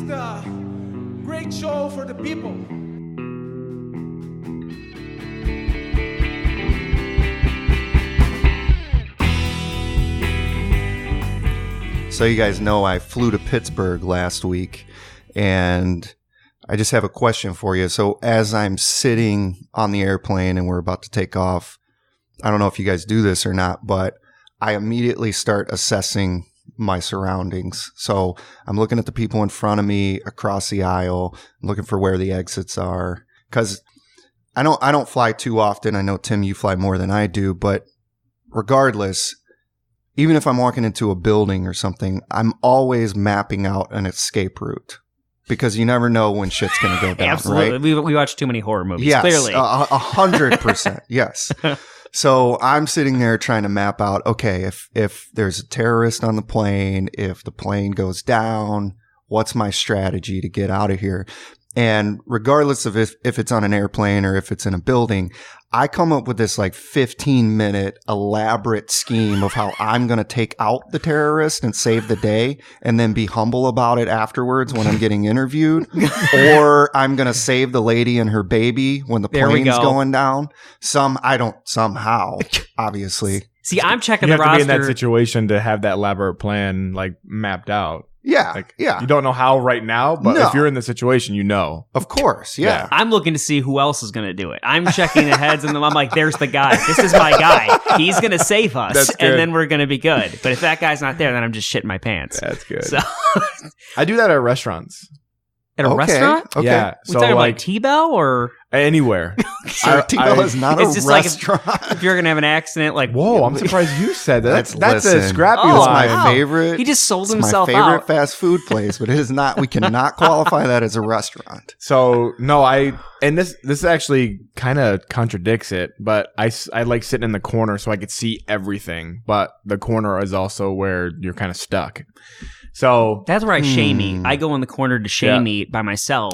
is the great show for the people. So you guys know I flew to Pittsburgh last week, and I just have a question for you. So as I'm sitting on the airplane and we're about to take off, I don't know if you guys do this or not, but I immediately start assessing my surroundings. So I'm looking at the people in front of me across the aisle, looking for where the exits are. Because I don't fly too often. I know, Tim, you fly more than I do, but regardless, even if I'm walking into a building or something, I'm always mapping out an escape route because you never know when shit's going to go down. Absolutely. Right? We watch too many horror movies, yes, clearly. 100%. Yes. So I'm sitting there trying to map out, okay, if there's a terrorist on the plane, if the plane goes down, what's my strategy to get out of here? And regardless of if it's on an airplane or if it's in a building, I come up with this like 15-minute elaborate scheme of how I'm going to take out the terrorist and save the day and then be humble about it afterwards when I'm getting interviewed. Or I'm going to save the lady and her baby when the plane's going down. Somehow, obviously. See, I'm checking you the have roster. to be in that situation to have that elaborate plan like mapped out. Yeah, like, yeah. You don't know how right now, but No. if you're in the situation, you know. Of course, yeah. I'm looking to see who else is going to do it. I'm checking the heads, and then I'm like, there's the guy. This is my guy. He's going to save us, That's good. and then we're going to be good. But if that guy's not there, then I'm just shitting my pants. That's good. So I do that at restaurants. at a restaurant? Okay. Yeah. We So talking like about T-Bell or anywhere. So T-Bell is not a it's just like restaurant. if you're going to have an accident, like Whoa, I'm surprised you said that. That's a Listen, scrappy Oh, It's line. my wow. favorite. He just sold it's himself my favorite out. fast food place, but it is not. We cannot qualify that as a restaurant. So no, and this actually kind of contradicts it, but I like sitting in the corner so I could see everything, but the corner is also where you're kind of stuck. So That's where I shame eat. I go in the corner to shame eat by myself.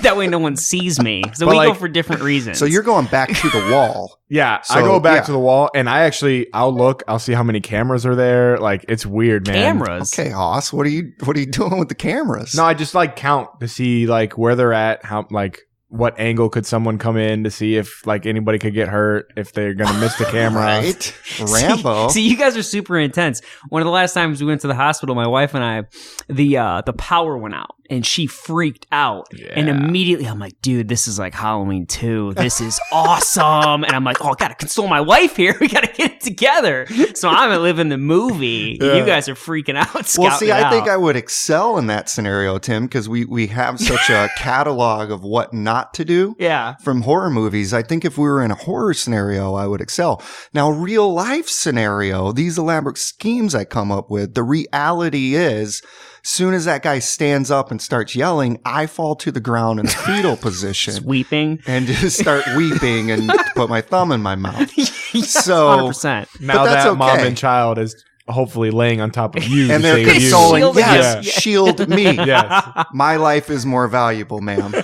That way no one sees me. So But we go like- for different reasons. So you're going back to the wall. yeah, So, I go back yeah. to the wall and I'll see how many cameras are there. Like it's weird, man. cameras. Okay, Hoss, what are you doing with the cameras? No, I just like count to see like where they're at, how like what angle could someone come in to see if like anybody could get hurt, if they're gonna miss the camera. right? Rambo. See, you guys are super intense. One of the last times we went to the hospital, my wife and I, the power went out and she freaked out. And immediately I'm like, dude, this is like Halloween 2. This is awesome. And I'm like, oh, I gotta console my wife here. We gotta get it together. So I'm living the movie. Yeah. You guys are freaking out. Well, see, I think out. I would excel in that scenario, Tim, because we have such a catalog of what not to do. Yeah. From horror movies. I think if we were in a horror scenario, I would excel. Now, real life scenario, these elaborate schemes I come up with, the reality is, soon as that guy stands up and starts yelling, I fall to the ground in a fetal position Weeping. and just start weeping and put my thumb in my mouth. So 100%. Now that's that mom okay. and child is hopefully laying on top of you and to they're save consoling, Shielding yes, us. shield me. Yes. My life is more valuable, ma'am.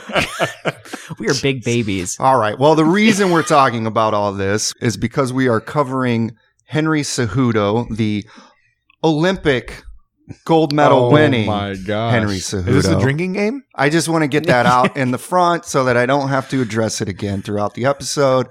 We are big babies. All right. Well, the reason we're talking about all this is because we are covering Henry Cejudo, the Olympic gold medal winning my gosh. Henry Cejudo. Is this a drinking game? I just want to get that out in the front so that I don't have to address it again throughout the episode,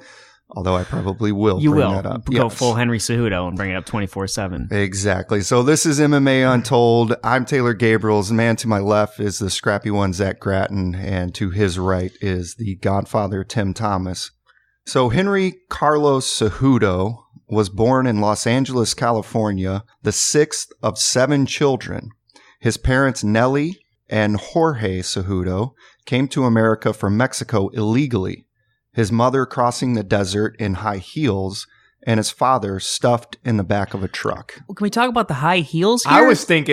although I probably will You bring will that up. go Yes. full Henry Cejudo and bring it up 24/7. Exactly. So this is MMA Untold. I'm Taylor Gabriels. The man to my left is the scrappy one, Zach Gratton, and to his right is the Godfather, Tim Thomas. So Henry Carlos Cejudo was born in Los Angeles, California, the sixth of 7 children. His parents, Nelly and Jorge Cejudo, came to America from Mexico illegally. His mother crossing the desert in high heels, and his father stuffed in the back of a truck. Well, can we talk about the high heels here?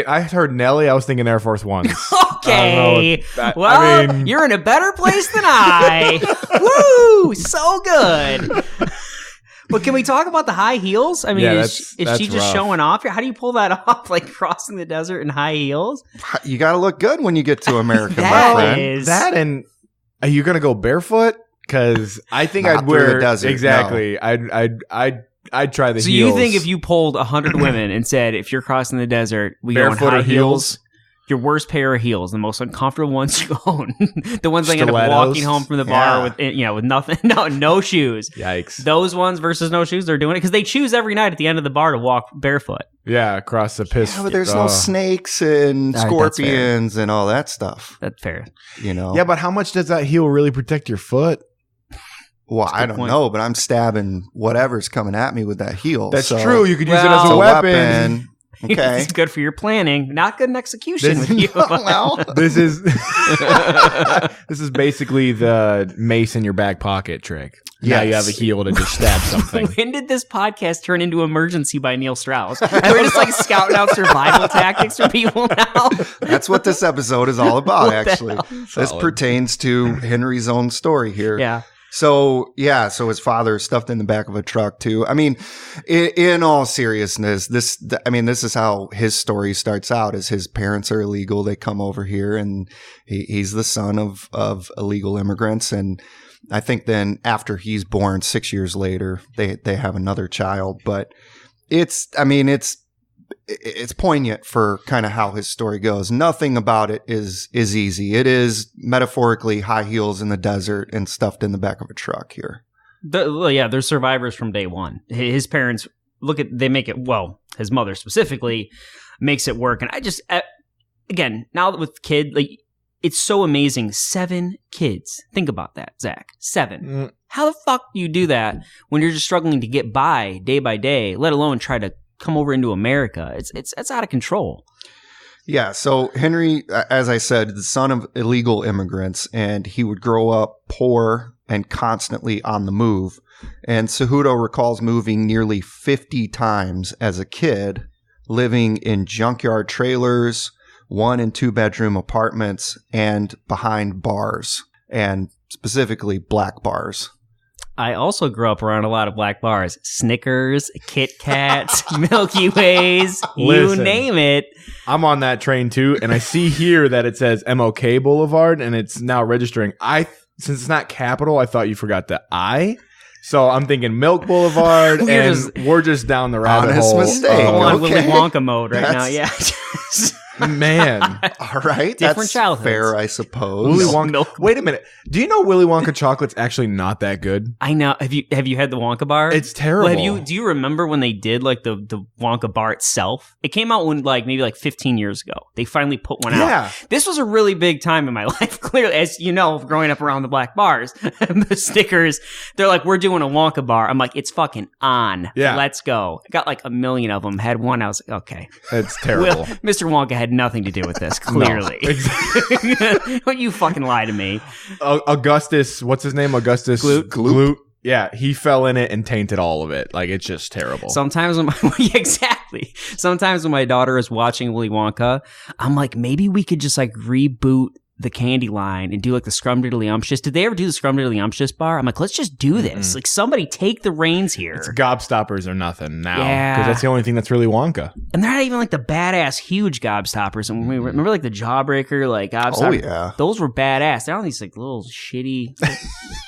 I heard Nelly, I was thinking Air Force Ones. Okay. I Well, mean- you're in a better place than I. Woo! So good. But can we talk about the high heels? I mean, Yeah, is that's she just rough. showing off here? How do you pull that off? Like crossing the desert in high heels? You got to look good when you get to America, my That friend. is- That and are you gonna go barefoot? Because I think Not I'd through wear the desert, exactly. I'd try the So heels. you think if you polled 100 women and said, if you're crossing the desert, we go in Barefoot high or heels, your worst pair of heels, the most uncomfortable ones you own, the ones that end up Stilettos. walking home from the bar with with nothing, no shoes. Yikes. Those ones versus no shoes, they're doing it because they choose every night at the end of the bar to walk barefoot. Yeah, across the piss. Yeah, but there's no snakes and All right, scorpions and all that stuff. That's fair. You know. Yeah, but how much does that heel really protect your foot? Well, I don't point. know, but I'm stabbing whatever's coming at me with that heel. That's so true. You could use it Well, as it's a a weapon. Okay. It's good for your planning, not good in execution This- with you. Well, This is this is basically the mace in your back pocket trick. Now you Yes. have a heel to just stab something. When did this podcast turn into Emergency by Neil Strauss? Are we just like scouting out survival tactics for people now? that's what this episode is all about, What the actually. hell? This Solid. pertains to Henry's own story here. Yeah. So his father is stuffed in the back of a truck too. I mean, in all seriousness, this is how his story starts out. Is his parents are illegal. They come over here and he's the son of illegal immigrants. And I think then after he's born 6 years later, they have another child, but it's poignant for kind of how his story goes. Nothing about it is easy. It is metaphorically high heels in the desert and stuffed in the back of a truck here. They're survivors from day one. His parents they make it, well, his mother specifically makes it work. And I just, again, now with kid, like, it's so amazing. 7 kids. Think about that, Zach. 7. How the fuck do you do that when you're just struggling to get by day, let alone try to come over into America? It's out of control. Yeah. So Henry, as I said, the son of illegal immigrants, and he would grow up poor and constantly on the move. And Cejudo recalls moving nearly 50 times as a kid, living in junkyard trailers, 1 and 2 bedroom apartments, and behind bars, and specifically black bars. I also grew up around a lot of black bars. Snickers, Kit Kats, Milky Ways, you Listen. name it. I'm on that train too, and I see here that it says MLK Boulevard, and it's now registering. Since it's not capital, I thought you forgot the I. So I'm thinking Milk Boulevard, we're just down the rabbit Honest hole. mistake. I'm on Okay. Willy Wonka mode right now. That's- Yeah. Man, All right. Different That's childhoods. fair, I suppose. Willy Wonka. Milk. Wait a minute. Do you know Willy Wonka chocolate's actually not that good? I know. Have you had the Wonka bar? It's terrible. Well, do you remember when they did like the Wonka bar itself? It came out when maybe 15 years ago. They finally put one Yeah. out. This was a really big time in my life. Clearly, as you know, growing up around the black bars, the stickers. They're like, we're doing a Wonka bar. I'm like, it's fucking on. Yeah. Let's go. I got like a million of them. Had one. I was like, okay. It's terrible. Mr. Wonka had nothing to do with this. Clearly, don't you fucking lie to me. Augustus, what's his name? Augustus Gloop. Yeah, he fell in it and tainted all of it. Like, it's just terrible. Sometimes when exactly. Sometimes when my daughter is watching Willy Wonka, I'm like, maybe we could just like reboot the candy line and do like the Scrumdiddlyumptious. Did they ever do the Scrumdiddlyumptious bar? I'm like, let's just do this. Like, somebody take the reins here. It's gobstoppers or nothing now. Yeah. Because that's the only thing that's really Wonka. And they're not even like the badass huge gobstoppers. And we remember like the Jawbreaker, like gobstoppers. Oh, yeah. Those were badass. They're on these like little shitty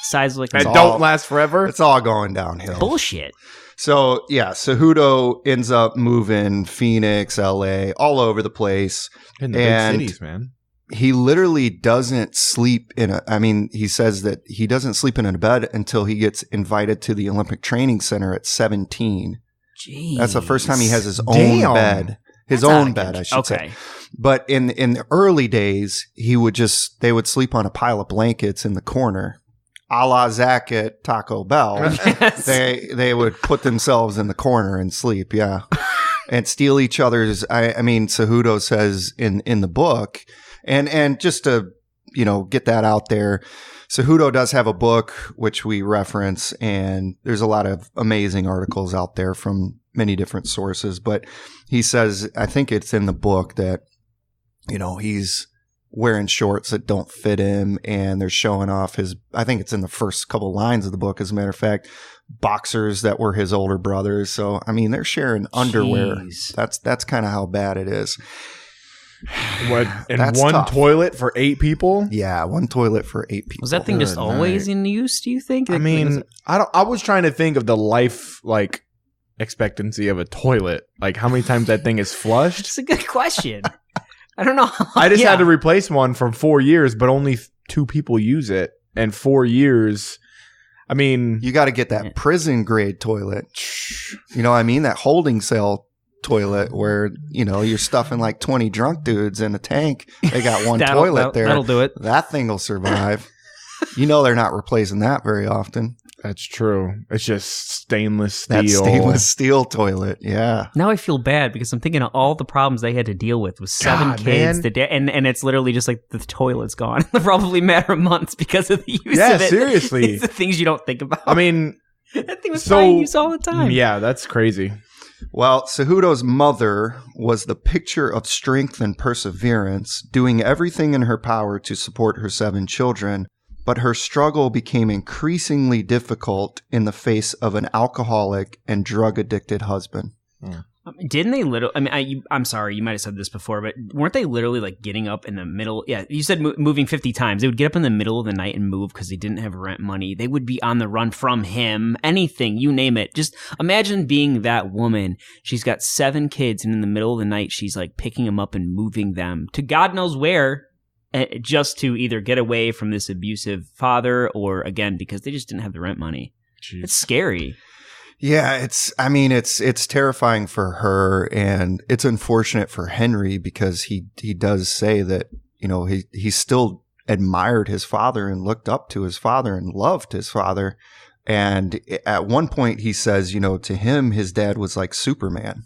size like That all- don't last forever. It's all going downhill. bullshit. So, Cejudo ends up moving Phoenix, LA, all over the place. In the and big cities, man. He literally doesn't sleep he says that he doesn't sleep in a bed until he gets invited to the Olympic Training Center at 17. Jeez. That's the first time he has his own Damn. bed. His That's out own of bed, control. I should say. Okay. But in the early days, they would sleep on a pile of blankets in the corner. A la Zach at Taco Bell. Yes. They would put themselves in the corner and sleep, yeah. And steal each other's Cejudo says in the book. And just to, get that out there, Cejudo does have a book, which we reference, and there's a lot of amazing articles out there from many different sources. But he says, I think it's in the book that, he's wearing shorts that don't fit him, and they're showing off I think it's in the first couple lines of the book, as a matter of fact, boxers that were his older brothers. So, they're sharing underwear. Jeez. That's kind of how bad it is. What? And That's one tough. toilet for 8 people? Yeah, one toilet for 8 people. Was that thing just Good always night. in use, do you think? I mean, I was trying to think of the life, expectancy of a toilet. Like, how many times that thing is flushed? it's a good question. I don't know. I just had to replace one from 4 years, but only 2 people use it. And 4 years, I mean... You got to get that prison grade toilet. You know what I mean? That holding cell toilet where, you know, you're stuffing like 20 drunk dudes in a tank. They got one toilet there. That'll do it. That thing will survive. You know they're not replacing that very often. That's true. It's just stainless steel. That stainless steel toilet, yeah. Now I feel bad because I'm thinking of all the problems they had to deal with seven kids. And it's literally just like the toilet's gone. It'll probably matter of months because of the use of it. Seriously. It's the things you don't think about. I mean... that thing was fine use all the time. Yeah, that's crazy. Well, Cejudo's mother was the picture of strength and perseverance, doing everything in her power to support her 7 children. But her struggle became increasingly difficult in the face of an alcoholic and drug-addicted husband. Didn't they literally... I mean, I'm sorry, you might have said this before, but weren't they literally like getting up in the middle... Yeah, you said moving 50 times. They would get up in the middle of the night and move because they didn't have rent money. They would be on the run from him. Anything, you name it. Just imagine being that woman. She's got 7 kids, and in the middle of the night, she's like picking them up and moving them to God knows where, just to either get away from this abusive father or, again, because they just didn't have the rent money. Jeez. It's scary. Yeah, it's terrifying for her, and it's unfortunate for Henry because he does say that, you know, he still admired his father and looked up to his father and loved his father. And at one point he says, you know, to him, his dad was like Superman.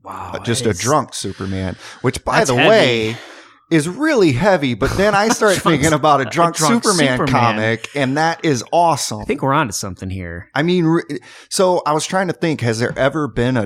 Wow. Just a drunk Superman, which, by the way, is really heavy. But then I start thinking about a drunk Superman comic, and that is awesome. I think we're onto something here. I mean, so I was trying to think, has there ever been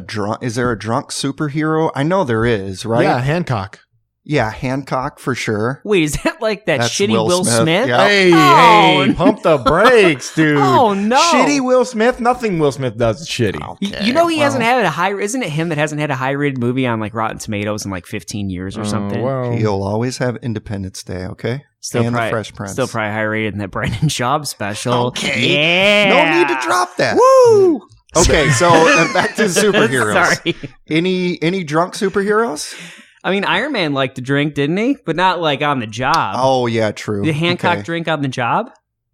is there a drunk superhero? I know there is, right? Yeah, Hancock. Yeah, Hancock for sure. Wait, is that like that That's shitty Will Smith? Yeah. Hey, pump the brakes, dude. Oh, no. Shitty Will Smith? Nothing Will Smith does is shitty. Okay, you know he hasn't had a high... Isn't it him that hasn't had a high-rated movie on like Rotten Tomatoes in like 15 years or something? Well. He'll always have Independence Day, okay? And The Fresh Prince. Still probably high-rated in that Brendan Schaub special. Okay. Yeah. No need to drop that. Woo! Okay, so back to the superheroes. Sorry. Any drunk superheroes? I mean, Iron Man liked to drink, didn't he? But not like on the job. Oh, yeah, true. Did Hancock drink on the job?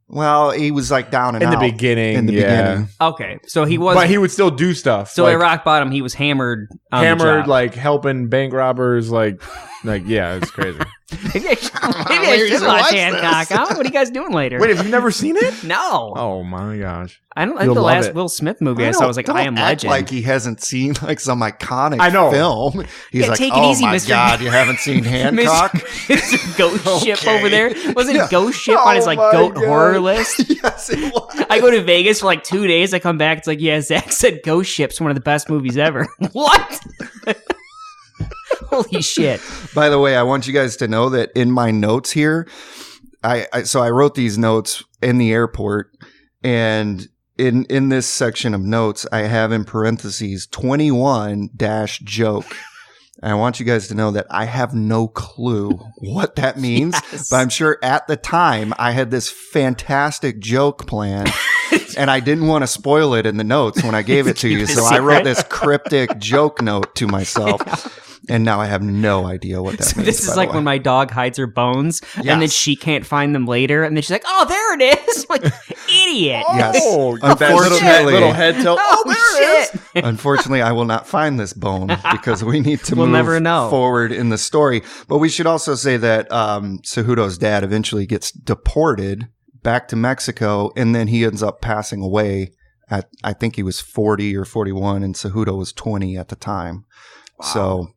Well, he was like down and in out. The beginning. In the beginning. Okay, so he was... But he would still do stuff. So at rock bottom, he was hammered on the job. Like helping bank robbers, like yeah, it's crazy. Maybe I should watch Hancock. Huh? What are you guys doing later? Wait, have you never seen it? No. Oh my gosh. I don't think the last Will Smith movie I saw was like I Am Legend. Like he hasn't seen like some iconic film. He's like, take it oh easy, my Mr. God, you haven't seen Hancock? Mr. Ghost Ship over there. Wasn't Ghost Ship on his like goat horror list? Yes, it was. I go to Vegas for like 2 days. I come back. It's like, yeah, Zach said Ghost Ship's one of the best movies ever. What? Holy shit. By the way, I want you guys to know that in my notes here, I wrote these notes in the airport, and in this section of notes, I have in parentheses 21-joke. And I want you guys to know that I have no clue what that means, but I'm sure at the time I had this fantastic joke plan. And I didn't want to spoil it in the notes when I gave it to you. So I wrote this cryptic joke note to myself. And now I have no idea what that means. This is like when my dog hides her bones, and then she can't find them later, and then she's like, "Oh, there it is!" I'm like, idiot. Yes. Unfortunately, little head tilt. Oh, there it is. Unfortunately, I will not find this bone because we need to We'll move never know. forward in the story. But we should also say that Cejudo's dad eventually gets deported back to Mexico, and then he ends up passing away at, I think he was 40 or 41, and Cejudo was 20 at the time. Wow. So,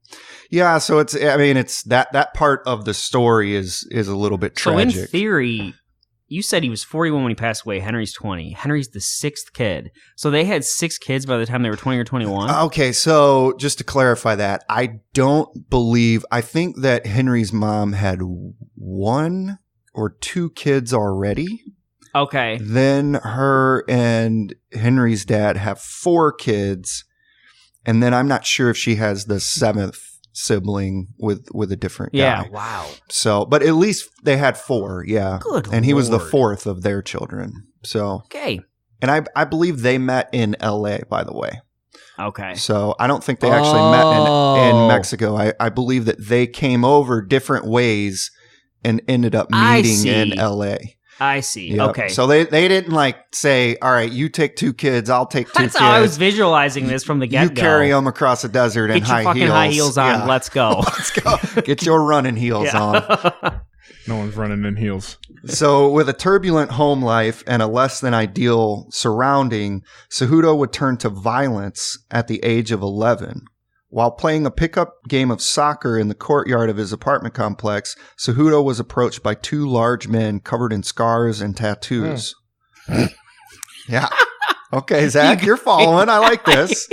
yeah, so it's that part of the story is a little bit tragic. So in theory, you said he was 41 when he passed away. Henry's 20. Henry's the 6th kid. So they had 6 kids by the time they were 20 or 21? Okay, so just to clarify that, I think that Henry's mom had 1 or 2 kids already. Okay. Then her and Henry's dad have 4 kids. And then I'm not sure if she has the 7th sibling with a different guy. Yeah, wow. So, but at least they had 4, yeah. Good And he was the Lord. 4th of their children. So, Okay. and I believe they met in LA, by the way. Okay. So I don't think they actually met in Mexico. I believe that they came over different ways and ended up meeting in L.A. I see. Yep. Okay. So they didn't like say, all right, you take 2 kids, I'll take 2 kids. That's how I was visualizing this from the get-go. You carry them across the desert in high heels. Get your fucking high heels on. Yeah. Let's go. Let's go. Get your running heels on. No one's running in heels. So with a turbulent home life and a less than ideal surrounding, Cejudo would turn to violence at the age of 11. While playing a pickup game of soccer in the courtyard of his apartment complex, Cejudo was approached by 2 large men covered in scars and tattoos. Yeah. Okay, Zach, you're following. I like this.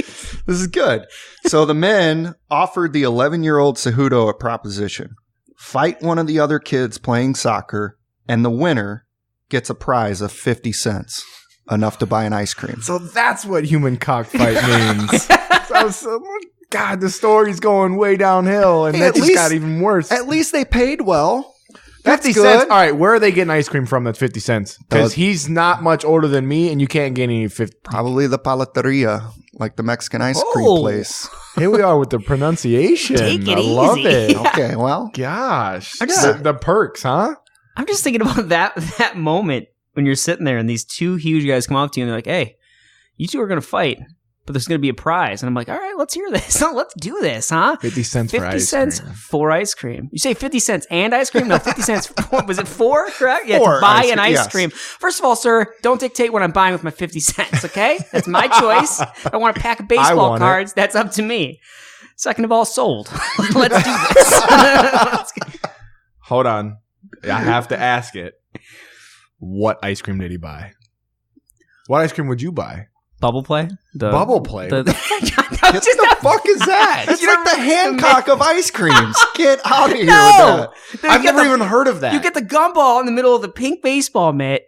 This is good. So the men offered the 11-year-old Cejudo a proposition. Fight one of the other kids playing soccer, and the winner gets a prize of 50 cents, enough to buy an ice cream. So that's what human cockfight means. God, the story's going way downhill, and that just got even worse. At least they paid well. That's 50 good. cents. All right, where are they getting ice cream from that's 50 cents? Because he's not much older than me, and you can't get any 50. Probably the palateria, like the Mexican ice cream place. Here we are with the pronunciation. Take it I love easy. it. Okay, well. Gosh. just- The perks, huh? I'm just thinking about that moment when you're sitting there and these 2 huge guys come up to you and they're like, hey, you 2 are going to fight, but there's going to be a prize. And I'm like, all right, let's hear this. Let's do this, huh? 50 cents 50 for ice cents cream. for ice cream. You say 50 cents and ice cream? No, 50 cents. Was it 4, correct? Yeah, For to buy ice an cream, ice yes. cream. First of all, sir, don't dictate what I'm buying with my 50 cents, okay? That's my choice. I want a pack of baseball want cards. That's up to me. Second of all, sold. Let's do this. Let's go. Hold on. I have to ask it. What ice cream did he buy? What ice cream would you buy? Bubble play? Bubble play? What the fuck is that? It's like the Hancock of ice creams. Get out of here with that. I've never even heard of that. You get the gumball in the middle of the pink baseball mitt.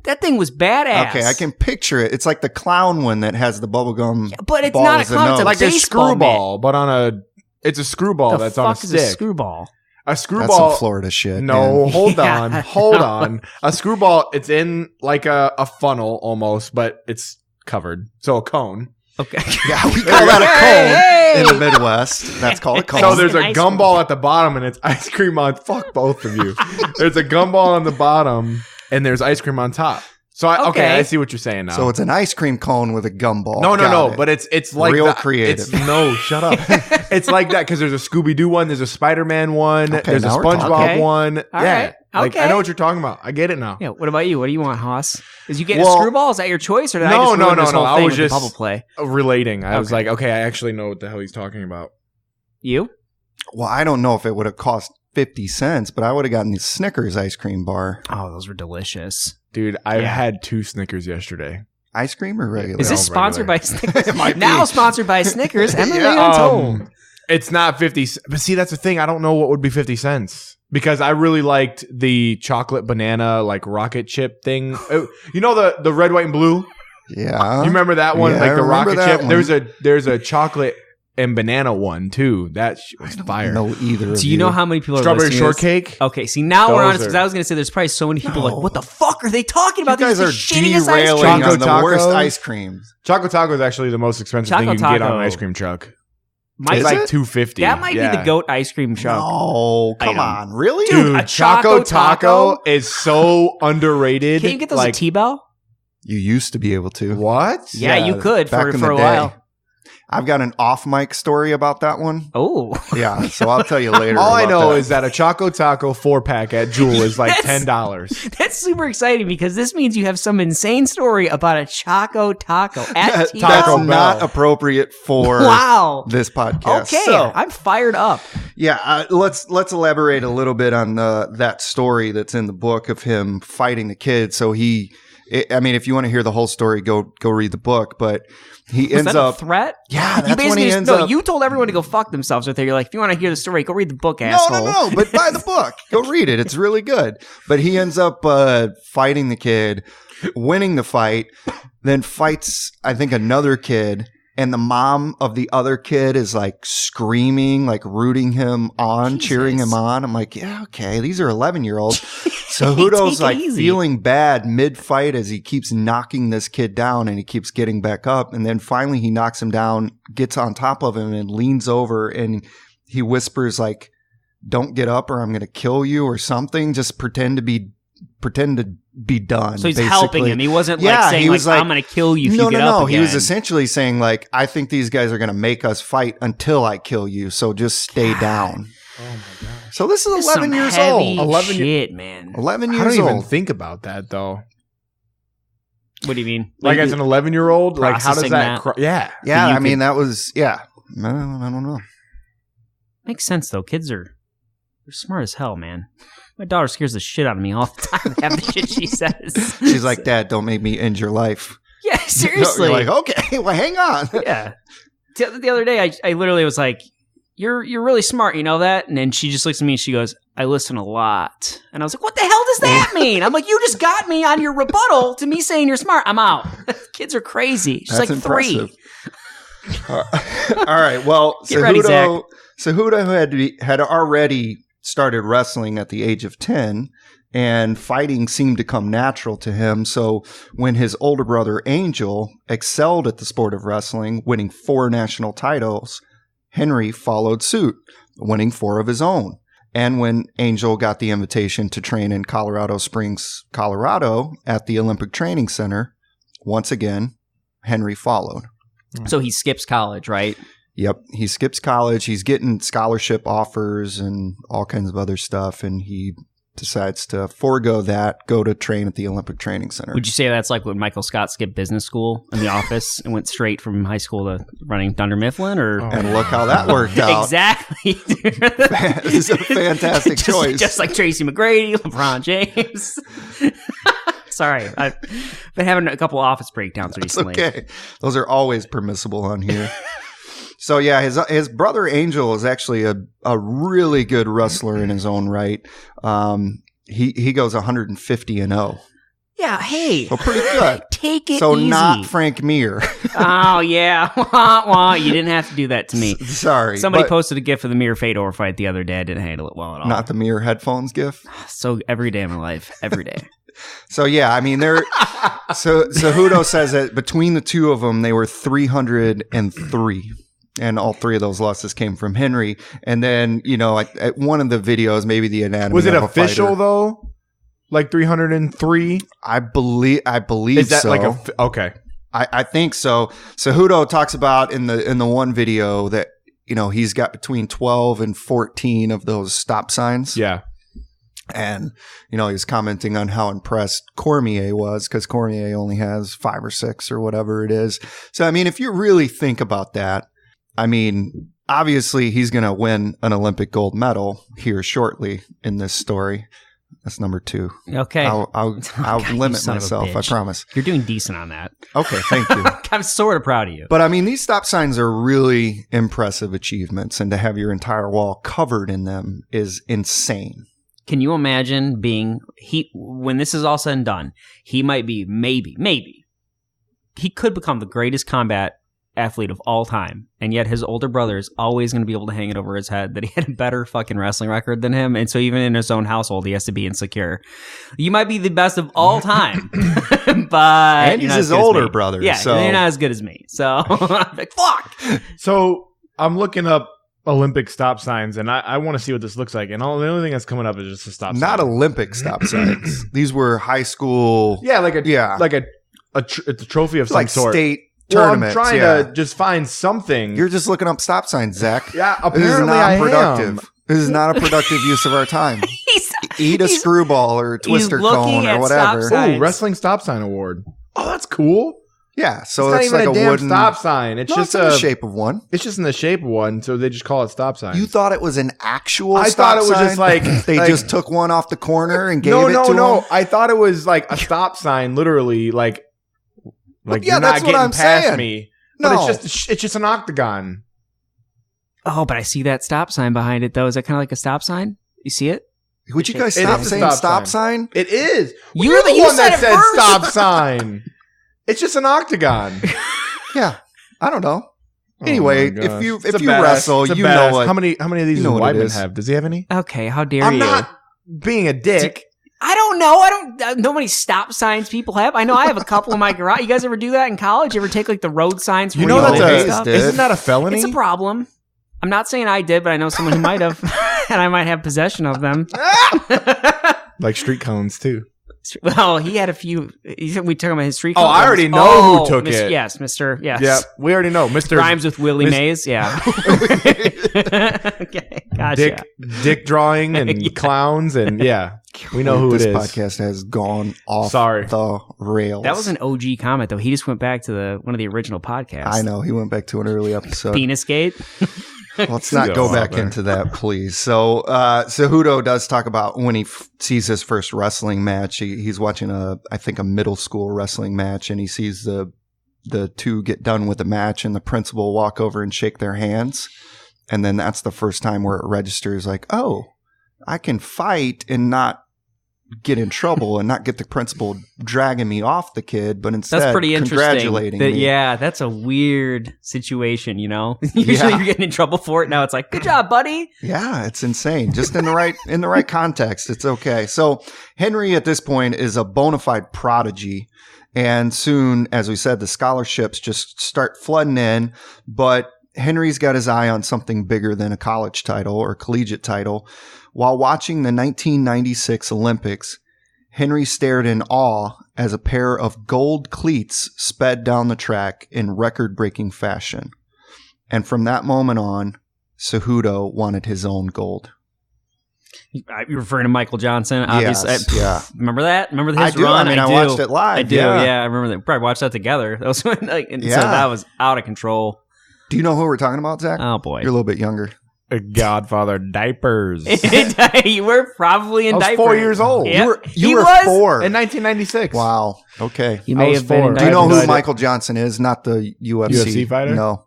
That thing was badass. Okay, I can picture it. It's like the clown one that has the bubblegum. But it's ball not a as a clown. It's a nose. like a baseball screwball, but on a... It's a screwball The that's on a fuck is a stick. screwball? A That's screwball... some Florida shit. No, man. hold Yeah, on. I Hold know. on. A screwball, it's in like a funnel almost, but it's covered. So a cone. Okay. Yeah, we call that a cone in the Midwest. That's called a cone. So there's a Ice cream. gumball at the bottom and it's ice cream on... Fuck both of you. There's a gumball on the bottom and there's ice cream on top. So okay, I see what you're saying now. So it's an ice cream cone with a gumball. No, Got it. but it's like Real that. creative. No, shut up. It's like that because there's a Scooby-Doo one, there's a Spider-Man one, Okay, there's a now we're talking. SpongeBob Okay. one. All yeah, right. like I Okay. know what you're talking about. I get it now. Yeah. What about you? What do you want, Haas? Is you getting Well- a screwball? Is that your choice, or did I No, just ruin this whole I thing was with the just bubble play? relating. I was Okay. like, okay, I actually know what the hell he's talking about. You? Well, I don't know if it would have cost 50 cents, but I would have gotten the Snickers ice cream bar. Oh, those were delicious. Dude, I Yeah. had 2 Snickers yesterday. Ice cream or regular? Is this No, sponsored by regular. Snickers? It might Now be. sponsored by Snickers. Emily Yeah, Untold. It's not 50 but see, that's the thing. I don't know what would be 50 cents. Because I really liked the chocolate banana, like rocket chip thing. You know the red, white, and blue? Yeah. You remember that one? Yeah, like I the remember rocket that chip? one. There's a chocolate and banana one too. That was fire. No, either. Do you know how many people are Strawberry listening to this? shortcake? Okay, see, now we're Those on because are- I was going to say there's probably so many people No. like, what the fuck are they talking about? You guys These are the shittiest ice derailing cream. Choco on the Taco? worst ice creams. Choco Taco is actually the most expensive thing Choco you can get on Taco. an ice cream truck. Might- It's Is like it? $2.50. that might be the GOAT ice cream truck. No, come Item. on. Really? Dude, a Choco Taco is so underrated. Can you get those like, at T-Bell? You used to be able to. What? Yeah, you could back for in a the day. while. I've got an off-mic story about that one. Oh, Yeah, so I'll tell you later. All I about know that. is that a Choco Taco 4-pack at Jewel is like That's- $10. that's super exciting because this means you have some insane story about a Choco Taco at That- T-Bell. that's Taco not Bell. appropriate for Wow. this podcast. Okay, So, I'm fired up. yeah, let's elaborate a little bit on that story that's in the book of him fighting the kid. So I mean, if you want to hear the whole story, go read the book. But he Was ends that a up. threat? Yeah, You that's when basically he just, ends no, up. you told everyone to go fuck themselves right there. You're like, if you want to hear the story, go read the book, No, asshole. no, but buy the book. Go read it. It's really good. But he ends up fighting the kid, winning the fight, then fights, I think, another kid. And the mom of the other kid is like screaming, like rooting him on, Jesus. cheering him on. I'm like, yeah, okay. These are 11-year-olds. Cejudo's Take it like easy. feeling bad mid-fight as he keeps knocking this kid down and he keeps getting back up. And then finally he knocks him down, gets on top of him and leans over and he whispers like, "Don't get up or I'm going to kill you," or something. Just pretend to be done. So he's basically. helping him. He wasn't Yeah, like saying, he was like, like, I'm going to kill you if you get up again. He was essentially saying like, "I think these guys are going to make us fight until I kill you. So just stay down." Oh my gosh. So this is This is 11 some years heavy old. 11 shit, man. 11 I years don't even old. think about that though. What do you mean? Like as an 11-year-old, like how does processing that? that? Yeah, Yeah, You I mean could- that was I don't know. Makes sense though. Kids are they're smart as hell, man. My daughter scares the shit out of me all the time. Half the shit she says. She's like, "Dad, don't make me end your life." Yeah, seriously. You're like, "Okay, well, hang on." Yeah. The other day, I literally was like, "You're really smart, you know that?" And then she just looks at me and she goes, "I listen a lot." And I was like, "What the hell does that mean?" I'm like, "You just got me on your rebuttal to me saying you're smart. I'm out." Kids are crazy. She's That's like impressive. 3. All right. Well, Get ready, Zach. Cejudo had already started wrestling at the age of 10, and fighting seemed to come natural to him. So when his older brother Angel excelled at the sport of wrestling, winning 4 national titles, Henry followed suit, winning 4 of his own. And when Angel got the invitation to train in Colorado Springs, Colorado at the Olympic Training Center, once again, Henry followed. So he skips college, right? Yep. He skips college. He's getting scholarship offers and all kinds of other stuff. And he decides to forego that, go to train at the Olympic Training Center. Would you say that's like when Michael Scott skipped business school in the office and went straight from high school to running Dunder Mifflin? Or And look how that worked out. Exactly. It's a fantastic choice. Just like Tracy McGrady, LeBron James. Sorry, I've been having a couple office breakdowns It's recently. okay. Those are always permissible on here. So yeah, his brother Angel is actually a really good wrestler in his own right. He goes 150-0. Yeah, hey. So pretty good. Take it So easy. not Frank Mir. Oh, yeah. Wah, wah. You didn't have to do that to me. Sorry. Somebody but posted a gif of the Mir Fedor fight the other day. I didn't handle it well at all. not the Mir headphones gif. So every day of my life. Every day. So yeah, I mean so Cejudo says that between the two of them they were 303. And all 3 of those losses came from Henry. And then, at one of the videos, maybe the anatomy Was it of a official fighter, though? Like 303? I believe Is that so. like okay? I think so. Cejudo talks about in the one video that he's got between 12 and 14 of those stop signs. Yeah. And he's commenting on how impressed Cormier was because Cormier only has 5 or 6 or whatever it is. So I mean, if you really think about that, I mean, obviously he's going to win an Olympic gold medal here shortly in this story. That's number 2. Okay. I'll God, you limit son of a myself. I bitch. promise. You're doing decent on that. Okay. Thank you. I'm sort of proud of you. But I mean, these stop signs are really impressive achievements, and to have your entire wall covered in them is insane. Can you imagine when this is all said and done, he might be, maybe, he could become the greatest combat athlete of all time, and yet his older brother is always going to be able to hang it over his head that he had a better fucking wrestling record than him, and so even in his own household he has to be insecure. You might be the best of all time, but And you're he's not as his good as older me. brother, Yeah, so- you're not as good as me, so I'm like, fuck. So I'm looking up Olympic stop signs, and I want to see what this looks like. And the only thing that's coming up is just a stop sign. Not Olympic stop signs. These were high school, Yeah, like a Yeah. it's a trophy of some like sort. state Well, tournaments. I'm trying yeah. to just find something. You're just looking up stop signs, Zach. yeah, This is apparently not I productive. am. This is not a productive use of our time. Eat a he's- screwball or a twister looking cone at or stop whatever. signs. Ooh, wrestling stop sign award. Oh, that's cool. Yeah, so It's not it's even like a a damn wooden stop sign. It's No, just it's in the shape of one. It's just in the shape of one, so they just call it stop sign. You thought it was an actual I stop thought it was sign? just like they like- just took one off the corner and gave no, it no, to no. him? I thought it was like a stop sign, literally, like yeah, you're that's not what getting I'm past saying. me. No. But it's just an octagon. Oh, but I see that stop sign behind it though. Is that kind of like a stop sign? You see it? Would you guys It stop is a saying stop stop sign? It is. You You're the you one said that it said first. stop sign. It's just an octagon. Yeah, I don't know. Oh Anyway, my gosh. if you It's a wrestle, it's a you badass. know what. How many of these you does know what it Weidman is. have? Does he have any? Okay, how dare I'm you? not being a dick. I don't know. I don't know how many stop signs people have. I know I have a couple in my garage. You guys ever do that in college? You ever take like the road signs? You know stuff? Isn't that a felony? It's a problem. I'm not saying I did, but I know someone who might have, and I might have possession of them. Like street cones too. Well, he had a few. We took him at his street. Oh, I already know who took it. Yes, Mr. Yes. Yeah, we already know. Mr. Rhymes with Willie Mays. Yeah. Okay, gotcha. Dick drawing and clowns and we know who it is. This podcast has gone off the rails. That was an OG comment though. He just went back to one of the original podcasts. I know. He went back to an early episode. Penisgate. Let's not go back into that, please. So, Cejudo does talk about when he sees his first wrestling match. He's watching I think a middle school wrestling match, and he sees the two get done with the match, and the principal walk over and shake their hands, and then that's the first time where it registers, like, oh, I can fight and not get in trouble and not get the principal dragging me off the kid, but instead that's pretty congratulating me. Yeah, that's a weird situation, you know? Usually you're getting in trouble for it. Now it's like, good job, buddy. Yeah, it's insane. Just in the right context, it's okay. So Henry at this point is a bona fide prodigy. And soon, as we said, the scholarships just start flooding in. But Henry's got his eye on something bigger than a college title or collegiate title. While watching the 1996 Olympics, Henry stared in awe as a pair of gold cleats sped down the track in record-breaking fashion. And from that moment on, Cejudo wanted his own gold. You're referring to Michael Johnson, obviously. Yes, Remember that? Remember his run? I mean, I watched it live. I do, yeah. I remember that. We probably watched that together. That was so that was out of control. Do you know who we're talking about, Zach? Oh, boy. You're a little bit younger. Godfather diapers. You were probably in diapers. 4 years old. Yep. You were 4 in 1996. Wow. Okay. You may have been in Do you diapers. know who Michael Johnson is? Not the UFC fighter? No.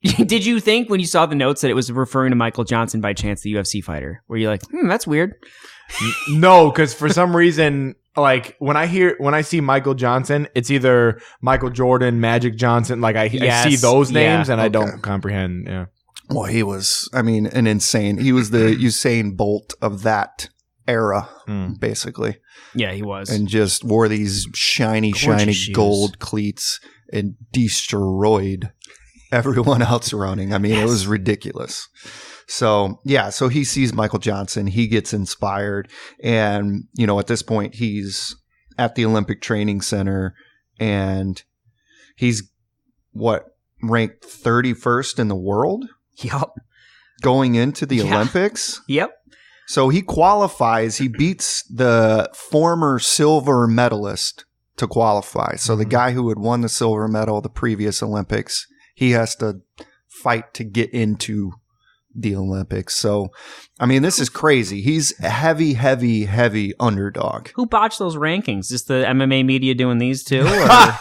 Did you think when you saw the notes that it was referring to Michael Johnson by chance, the UFC fighter? Were you like, that's weird? No, because for some reason, like when I see Michael Johnson, it's either Michael Jordan, Magic Johnson. Like I see those names and I don't comprehend. Yeah. Well, he was, he was the Usain Bolt of that era, basically. Yeah, he was. And just wore these shiny shoes. gold cleats and destroyed everyone else running. It was ridiculous. So, so he sees Michael Johnson. He gets inspired. And, at this point, he's at the Olympic Training Center and he's, ranked 31st in the world? Yep. Going into the Olympics? Yep. So he qualifies. He beats the former silver medalist to qualify. So the guy who had won the silver medal the previous Olympics, he has to fight to get into the Olympics. So, this is crazy. He's a heavy underdog. Who botched those rankings? Just the MMA media doing these too? Or?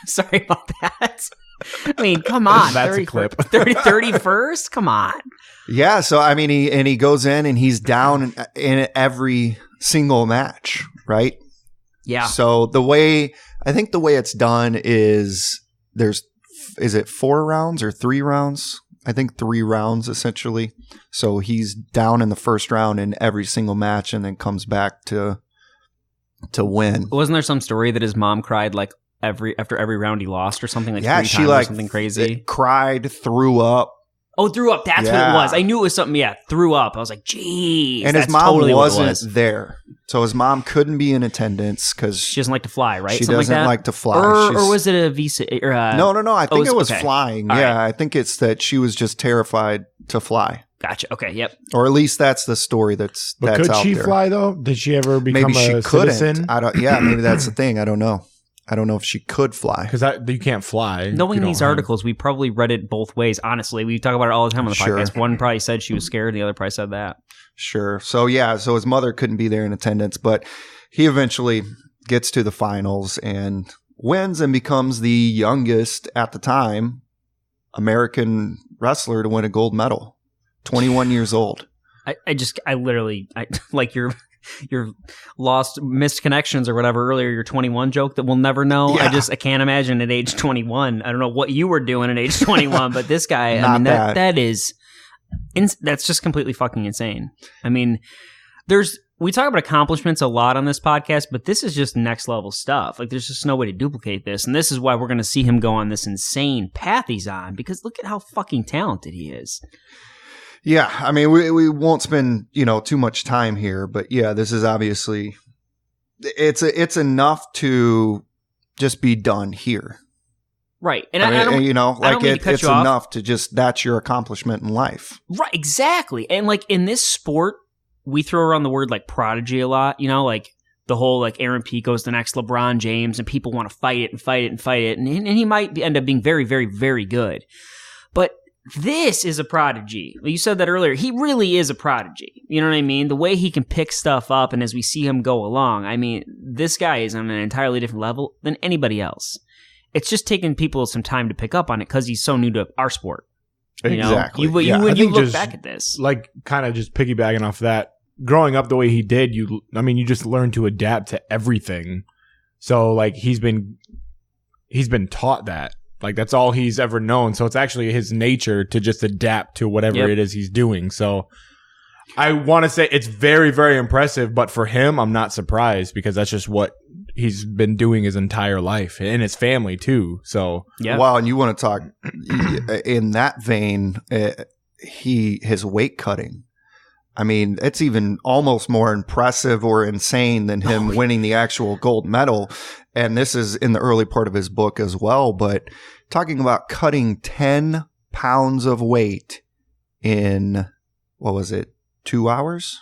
Sorry about that. Come on. That's a clip. 31st? Come on. Yeah. So, he goes in and he's down in every single match, right? Yeah. So I think the way it's done is is it 4 rounds or 3 rounds? I think 3 rounds essentially. So he's down in the first round in every single match and then comes back to win. Wasn't there some story that his mom cried like after every round he lost or something? Like 3 she times or something crazy. Cried, threw up. Oh, threw up. That's what it was. I knew it was something. Yeah, threw up. I was like, geez. And his mom wasn't there. So his mom couldn't be in attendance because she doesn't like to fly, right? She something doesn't like to fly. Or was it a visa? No. I think it was flying. All right. I think it's that she was just terrified to fly. Gotcha. Okay. Yep. Or at least that's the story that's out there. Could she fly though? Did she ever become maybe she a couldn't. citizen? Maybe that's the thing. I don't know. I don't know if she could fly. Because you can't fly. Knowing these articles, we probably read it both ways. Honestly, we talk about it all the time on the Sure. podcast. One probably said she was scared, and the other probably said that. Sure. So so his mother couldn't be there in attendance, but he eventually gets to the finals and wins and becomes the youngest at the time American wrestler to win a gold medal. 21 years old. I literally like your missed connections or whatever earlier, your 21 joke that we'll never know. Yeah. I can't imagine at age 21. I don't know what you were doing at age 21, but this guy, that's just completely fucking insane. we talk about accomplishments a lot on this podcast, but this is just next level stuff. Like, there's just no way to duplicate this. And this is why we're going to see him go on this insane path he's on, because look at how fucking talented he is. Yeah. I mean, we won't spend, too much time here, but yeah, this is obviously, it's enough to just be done here. Right. And I mean, it's enough to just, that's your accomplishment in life. Right. Exactly. And like in this sport, we throw around the word like prodigy a lot, like the whole like Aaron Pico's the next LeBron James and people want to fight it and fight it and fight it. And he might end up being very, very, very good. But this is a prodigy. You said that earlier. He really is a prodigy. You know what I mean? The way he can pick stuff up and as we see him go along, I mean, this guy is on an entirely different level than anybody else. It's just taking people some time to pick up on it because he's so new to our sport. Exactly. When you look back at this, like kind of just piggybacking off that, growing up the way he did, you just learn to adapt to everything. So like he's been taught that. Like that's all he's ever known. So it's actually his nature to just adapt to whatever it is he's doing. So I want to say it's very, very impressive. But for him, I'm not surprised because that's just what he's been doing his entire life and his family too. So yeah. Wow. And you want to talk in that vein, his weight cutting. I mean, it's even almost more impressive or insane than him winning the actual gold medal. And this is in the early part of his book as well. But talking about cutting 10 pounds of weight in, 2 hours?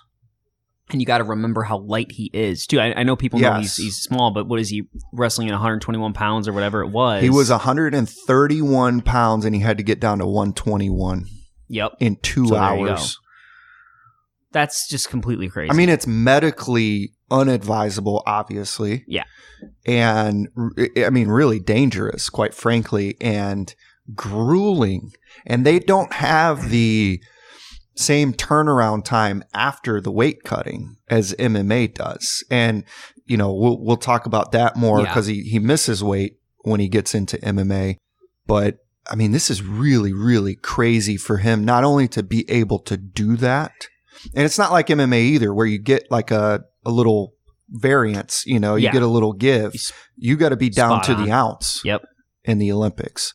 And you got to remember how light he is, too. I know people know he's small, but what is he wrestling at 121 pounds or whatever it was? He was 131 pounds and he had to get down to 121. Yep. In 2 hours. That's just completely crazy. I mean, it's medically unadvisable, obviously. Yeah. And I mean, really dangerous, quite frankly, and grueling. And they don't have the same turnaround time after the weight cutting as MMA does. And, we'll talk about that more because he misses weight when he gets into MMA. But I mean, this is really, really crazy for him, not only to be able to do that. And it's not like MMA either, where you get like a little variance, you get a little give. You got to be down to the ounce in the Olympics.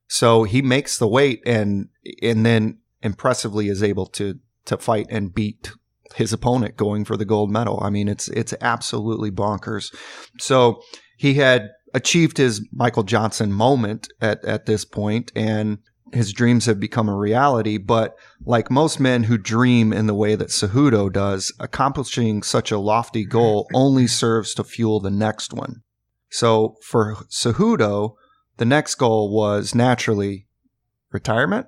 So he makes the weight and then impressively is able to fight and beat his opponent going for the gold medal. I mean, it's absolutely bonkers. So he had achieved his Michael Johnson moment at this point, and his dreams have become a reality. But like most men who dream in the way that Cejudo does, accomplishing such a lofty goal only serves to fuel the next one. So for Cejudo, the next goal was naturally retirement.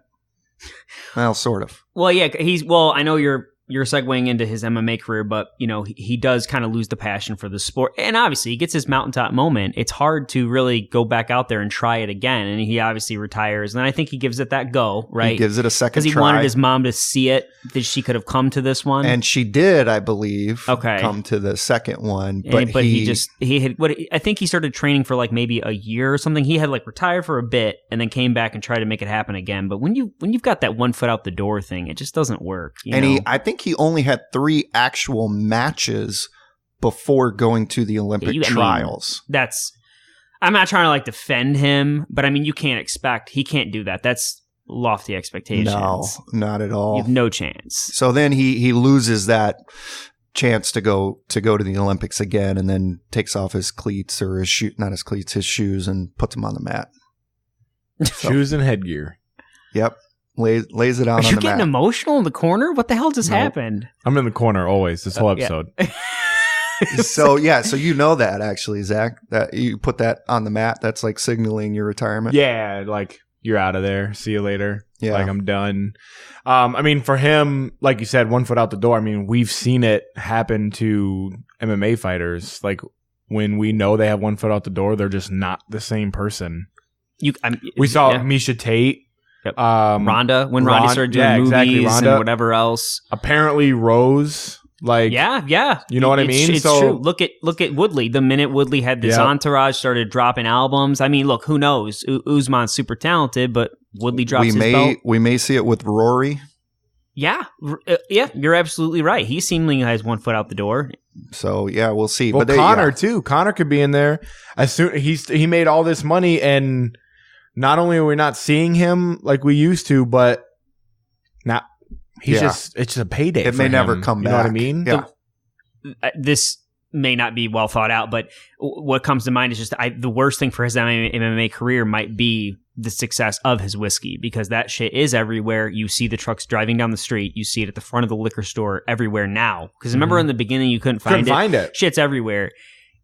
Well, sort of. Well, yeah, I know you're segueing into his MMA career, but he does kind of lose the passion for the sport, and obviously he gets his mountaintop moment. It's hard to really go back out there and try it again, and he obviously retires. And I think he gives it that go, right? He gives it a second try because he wanted his mom to see it, that she could have come to this one, and she did, I believe. Come to the second one, but I think he started training for like maybe a year or something. He had like retired for a bit and then came back and tried to make it happen again. But when you've got that 1 foot out the door thing, it just doesn't work. I think he only had 3 actual matches before going to the Olympic trials. I'm not trying to like defend him, but I mean, he can't do that. That's lofty expectations. No, not at all. You have no chance. So then he loses that chance to go to the Olympics again, and then takes off his cleats or his shoes and puts them on the mat. Shoes and headgear. Yep. Lays it out on the mat. Are you getting emotional in the corner? What the hell just happened? I'm in the corner always, this whole episode. Yeah. So you know that actually, Zach, that you put that on the mat, that's like signaling your retirement. Yeah, like you're out of there. See you later. Yeah. Like I'm done. I mean, for him, like you said, 1 foot out the door. I mean, we've seen it happen to MMA fighters. Like when we know they have 1 foot out the door, they're just not the same person. We saw Miesha Tate. Yep. Ronda, when Ronda started doing movies and whatever else. Apparently Rose, like you know what I mean? It's true. Look at Woodley. The minute Woodley had this entourage, started dropping albums. I mean, look, who knows? Usman's super talented, but Woodley drops his belt. We may see it with Rory. Yeah, you're absolutely right. He seemingly has one foot out the door. So yeah, we'll see. Well, but Connor too. Connor could be in there. As soon he made all this money, and not only are we not seeing him like we used to, but now it's just a payday. It for may him. never come back. You know what I mean? Yeah. This may not be well thought out, but what comes to mind is just the worst thing for his MMA career might be the success of his whiskey, because that shit is everywhere. You see the trucks driving down the street. You see it at the front of the liquor store everywhere now. Because remember in the beginning you couldn't find it. Shit's everywhere.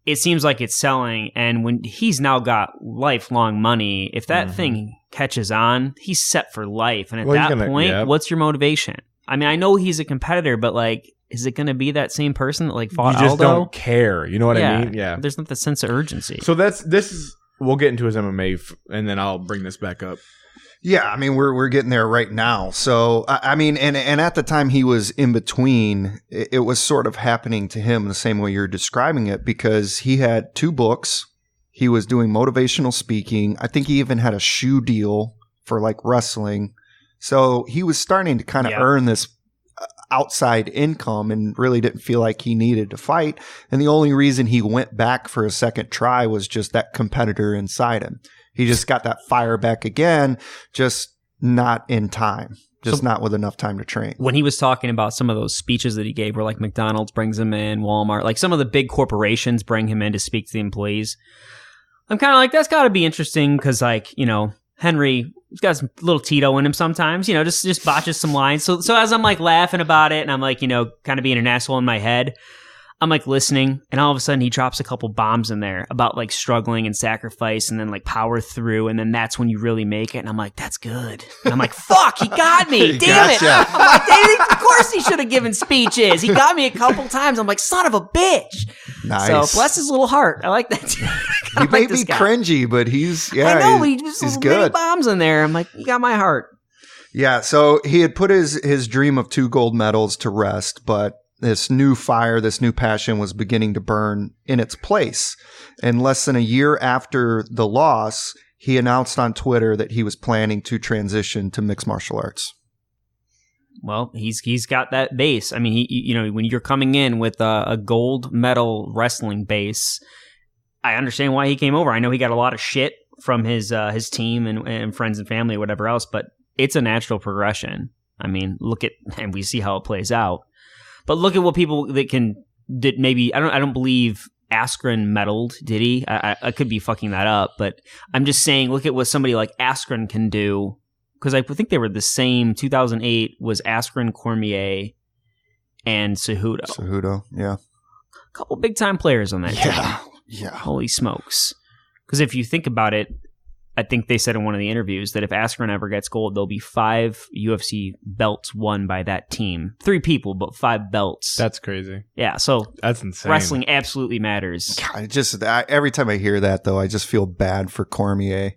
It seems like it's selling, and when he's now got lifelong money, if that thing catches on, he's set for life. And at that point, what's your motivation? I mean, I know he's a competitor, but like, is it going to be that same person that like fought Aldo? You just don't care. You know what I mean? Yeah. There's not the sense of urgency. So this is. We'll get into his MMA, and then I'll bring this back up. Yeah, I mean, we're getting there right now. So, I mean, and at the time he was in between, it was sort of happening to him the same way you're describing it, because he had 2 books. He was doing motivational speaking. I think he even had a shoe deal for like wrestling. So he was starting to kind of earn this outside income and really didn't feel like he needed to fight. And the only reason he went back for a second try was just that competitor inside him. He just got that fire back again, just not in time, not with enough time to train. When he was talking about some of those speeches that he gave where like McDonald's brings him in, Walmart, like some of the big corporations bring him in to speak to the employees, I'm kind of like, that's got to be interesting, because like, you know, Henry, he's got some little Tito in him sometimes, you know, just botches some lines. So as I'm like laughing about it and I'm like, you know, kind of being an asshole in my head, I'm like listening, and all of a sudden he drops a couple bombs in there about like struggling and sacrifice and then like power through. And then that's when you really make it. And I'm like, that's good. And I'm like, fuck, he got me. Damn it. I'm like, of course he should have given speeches. He got me a couple times. I'm like, son of a bitch. Nice. So bless his little heart. I like that too. He may be cringy, but he's, I know, but he's good. Bombs in there. I'm like, you got my heart. Yeah. So he had put his dream of 2 gold medals to rest, but this new fire, this new passion was beginning to burn in its place. And less than a year after the loss, he announced on Twitter that he was planning to transition to mixed martial arts. Well, he's got that base. I mean, you know, when you're coming in with a gold medal wrestling base, I understand why he came over. I know he got a lot of shit from his team and friends and family or whatever else, but it's a natural progression. I mean, and we see how it plays out. But look at what people did maybe, I don't believe Askren medaled, did he? I could be fucking that up, but I'm just saying, look at what somebody like Askren can do, because I think they were the same. 2008 was Askren, Cormier, and Cejudo. Cejudo, yeah. A couple big time players on that team. Yeah. Holy smokes. Because if you think about it, I think they said in one of the interviews that if Askren ever gets gold, there'll be 5 UFC belts won by that team. 3 people, but 5 belts. That's crazy. Yeah, so that's insane. Wrestling absolutely matters. God, every time I hear that, though, I just feel bad for Cormier,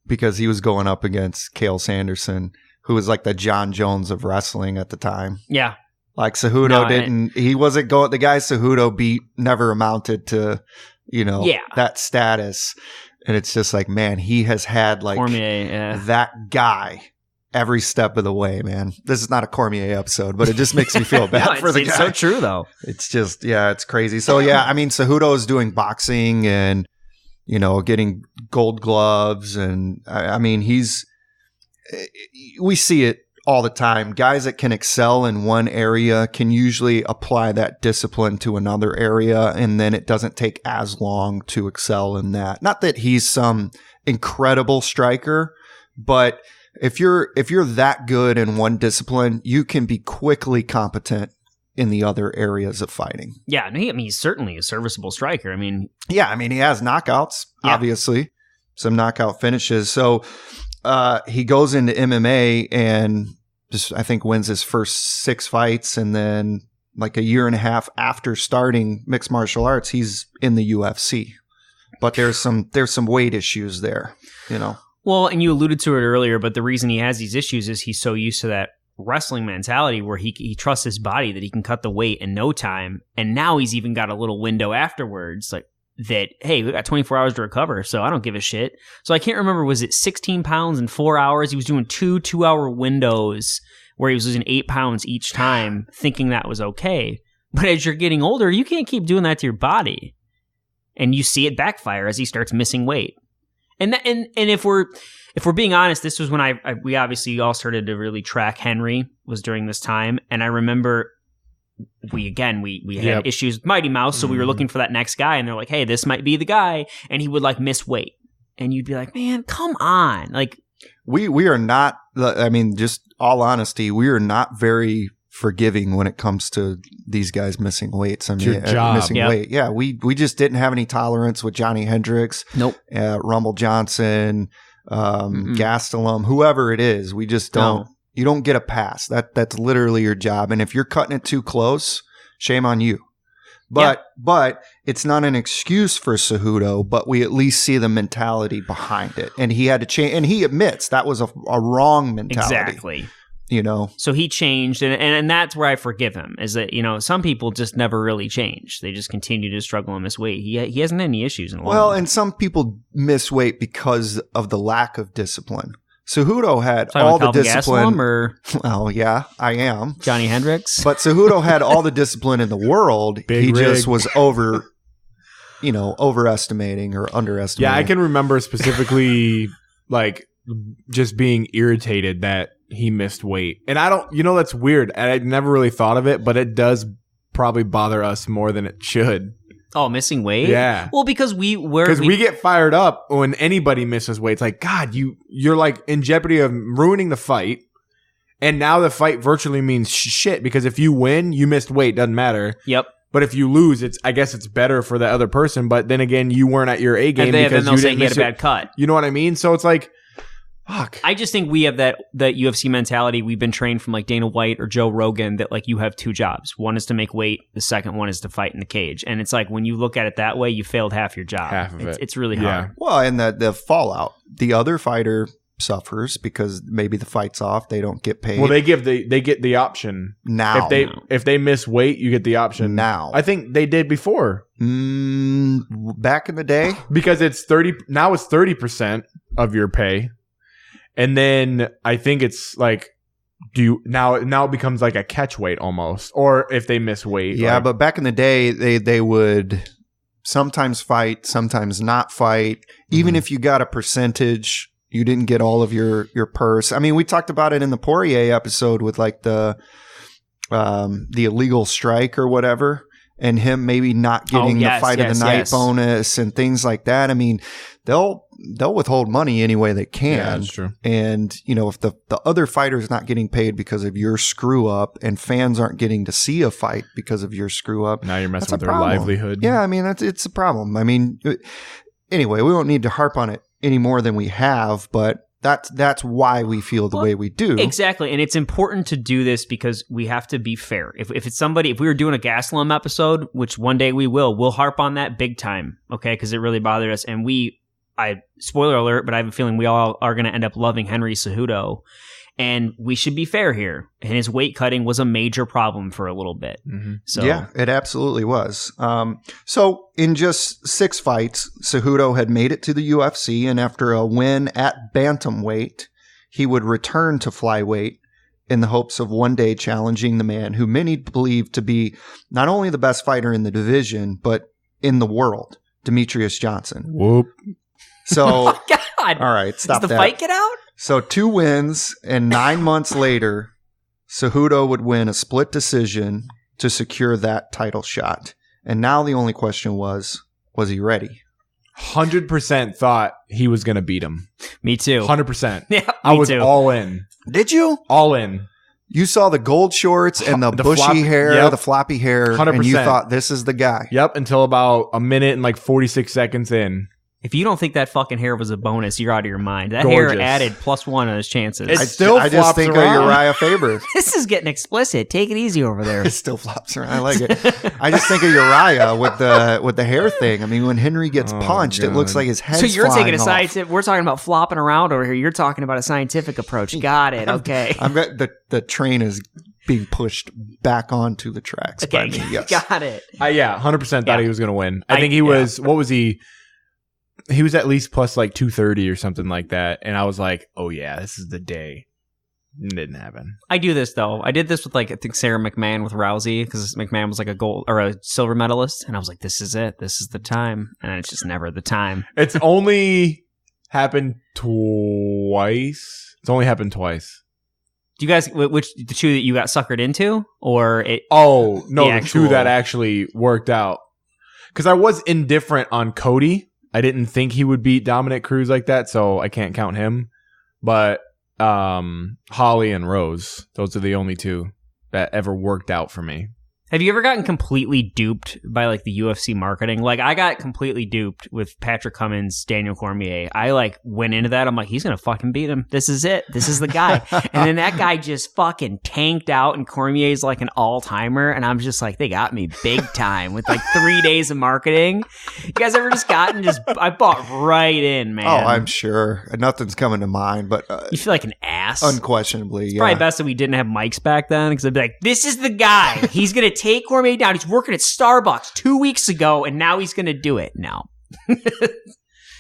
because he was going up against Cael Sanderson, who was like the John Jones of wrestling at the time. Yeah. Like Cejudo he wasn't going, the guy Cejudo beat never amounted to, you know, that status. And it's just like, man, he has had like Cormier, that guy every step of the way, man. This is not a Cormier episode, but it just makes me feel bad for the guy. It's so true, though. It's just, it's crazy. So, I mean, Cejudo is doing boxing and, you know, getting gold gloves. And I mean, we see it all the time. Guys that can excel in one area can usually apply that discipline to another area, and then it doesn't take as long to excel in that. Not that he's some incredible striker, but if you're that good in one discipline, you can be quickly competent in the other areas of fighting. Yeah, I mean, he's certainly a serviceable striker. I mean, he has knockouts, obviously, some knockout finishes. So he goes into MMA and just, I think, wins his first 6 fights, and then like a year and a half after starting mixed martial arts, he's in the UFC. But there's some weight issues there, you know. Well, and you alluded to it earlier, but the reason he has these issues is he's so used to that wrestling mentality where he trusts his body that he can cut the weight in no time, and now he's even got a little window afterwards, like that, hey, we got 24 hours to recover, so I don't give a shit. So I can't remember, was it 16 pounds in 4 hours? He was doing 2 2-hour windows where he was losing 8 pounds each time, thinking that was okay. But as you're getting older, you can't keep doing that to your body. And you see it backfire as he starts missing weight. And if we're being honest, this was when we obviously all started to really track Henry, was during this time. And I remember we had issues with Mighty Mouse, so we were looking for that next guy, and they're like, hey, this might be the guy. And he would like miss weight. And you'd be like, man, come on. Like, we are not, I mean, just all honesty, we are not very forgiving when it comes to these guys missing weights. I mean, your job. Missing weight. Yeah, we just didn't have any tolerance with Johnny Hendricks. Nope. Rumble Johnson, Gastelum, whoever it is. We just don't. No. You don't get a pass. That's literally your job. And if you're cutting it too close, shame on you. But it's not an excuse for Cejudo, but we at least see the mentality behind it. And he had to change. And he admits that was a wrong mentality. Exactly. You know, so he changed, and that's where I forgive him. Is that, you know, some people just never really change; they just continue to struggle and miss weight. He hasn't had any issues in a while. Well, and some people miss weight because of the lack of discipline. Cejudo had all the discipline. Well, yeah, I am Johnny Hendricks, but Cejudo had all the discipline in the world. He just was overestimating or underestimating. Yeah, I can remember specifically like just being irritated that he missed weight. And I don't, that's weird. And I never really thought of it, but it does probably bother us more than it should. Oh, missing weight? Yeah. Well, because we get fired up when anybody misses weight. It's like, God, you're like in jeopardy of ruining the fight. And now the fight virtually means shit, because if you win, you missed weight, doesn't matter. Yep. But if you lose, I guess it's better for the other person. But then again, you weren't at your A game because you didn't miss a bad cut. You know what I mean? So it's like, fuck. I just think we have that UFC mentality. We've been trained from like Dana White or Joe Rogan that like you have 2 jobs. One is to make weight. The second one is to fight in the cage. And it's like when you look at it that way, you failed half your job. Half of it. It's really hard. Well, and the fallout. The other fighter suffers because maybe the fight's off. They don't get paid. Well, they get the option now. If they miss weight, you get the option now. I think they did before. Back in the day, because it's 30. Now it's 30% of your pay. And then I think it's like, now it becomes like a catch weight almost, or if they miss weight. Yeah, but back in the day, they would sometimes fight, sometimes not fight. Even if you got a percentage, you didn't get all of your purse. I mean, we talked about it in the Poirier episode with like the illegal strike or whatever, and him maybe not getting the fight of the night bonus and things like that. I mean, they'll withhold money any way they can. Yeah, that's true. And, if the other fighter's not getting paid because of your screw up and fans aren't getting to see a fight because of your screw up. Now you're messing with their livelihood. Yeah, I mean, it's a problem. I mean, anyway, we won't need to harp on it any more than we have, but that's why we feel the way we do. Exactly. And it's important to do this because we have to be fair. If it's somebody, if we were doing a Gastelum episode, which one day we'll harp on that big time. Okay. Because it really bothered us. And spoiler alert, but I have a feeling we all are going to end up loving Henry Cejudo. And we should be fair here. And his weight cutting was a major problem for a little bit. Mm-hmm. So yeah, it absolutely was. So in just 6 fights, Cejudo had made it to the UFC, and after a win at bantamweight, he would return to flyweight in the hopes of one day challenging the man who many believe to be not only the best fighter in the division, but in the world, Demetrius Johnson. Whoop. So, oh, God. All right, stop Does that. the fight get out? So 2 wins, and 9 months later, Cejudo would win a split decision to secure that title shot. And now the only question was he ready? 100% thought he was going to beat him. Me too. 100%. Yeah, I was too. all in. Did you? All in. You saw the gold shorts and the bushy hair, the floppy hair, 100%. And you thought this is the guy. Yep, until about a minute and like 46 seconds in. If you don't think that fucking hair was a bonus, you're out of your mind. That Gorgeous. hair added +1 on his chances. I just think around. of Uriah Faber. This is getting explicit. Take it easy over there. It still flops around. I like it. I just think of Uriah with the hair thing. I mean, when Henry gets punched, it looks like his head's So you're taking a off. scientific. We're talking about flopping around over here. You're talking about a scientific approach. Got it. Okay. The train is being pushed back onto the tracks. Okay. By me. Yes. Got it. 100% thought he was going to win. I think he was. What was he? He was at least plus like 230 or something like that. And I was like, oh yeah, this is the day. It didn't happen. I do this though. I did this with I think Sarah McMahon with Rousey, because McMahon was like a gold or a silver medalist, and I was like, this is it. This is the time, and it's just never the time. It's only happened twice. It's only happened twice. Do you guys which the two that you got suckered into, or it? Oh no, the actual... two that actually worked out. Because I was indifferent on Cody. I didn't think he would beat Dominic Cruz like that, so I can't count him. But Holly and Rose, those are the only two that ever worked out for me. Have you ever gotten completely duped by the UFC marketing? I got completely duped with Patrick Cummins, Daniel Cormier. I went into that. I'm like, he's going to fucking beat him. This is it. This is the guy. And then that guy just fucking tanked out, and Cormier's like an all-timer. And I'm just like, they got me big time with 3 days of marketing. You guys ever just I bought right in, man. Oh, I'm sure. Nothing's coming to mind, but you feel like an ass. Unquestionably, it's yeah. probably best that we didn't have mics back then, because I'd be like, this is the guy. He's going to take Cormier down. He's working at Starbucks 2 weeks ago, and now he's going to do it. No.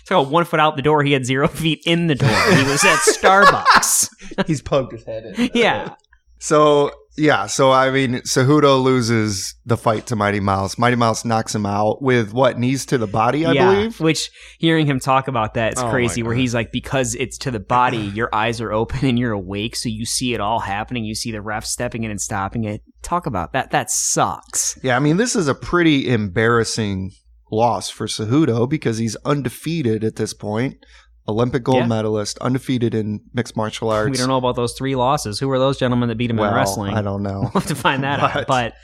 So 1 foot out the door, he had 0 feet in the door. He was at Starbucks. He's poked his head in. Yeah. So I mean, Cejudo loses the fight to Mighty Mouse. Mighty Mouse knocks him out with knees to the body, I believe. Which, hearing him talk about that, it's crazy, where he's like, because it's to the body, your eyes are open and you're awake, so you see it all happening. You see the ref stepping in and stopping it. Talk about that. That sucks. Yeah, I mean, this is a pretty embarrassing loss for Cejudo, because he's undefeated at this point. Olympic gold medalist, undefeated in mixed martial arts. We don't know about those 3 losses. Who were those gentlemen that beat him in wrestling? I don't know. We'll have to find that out. But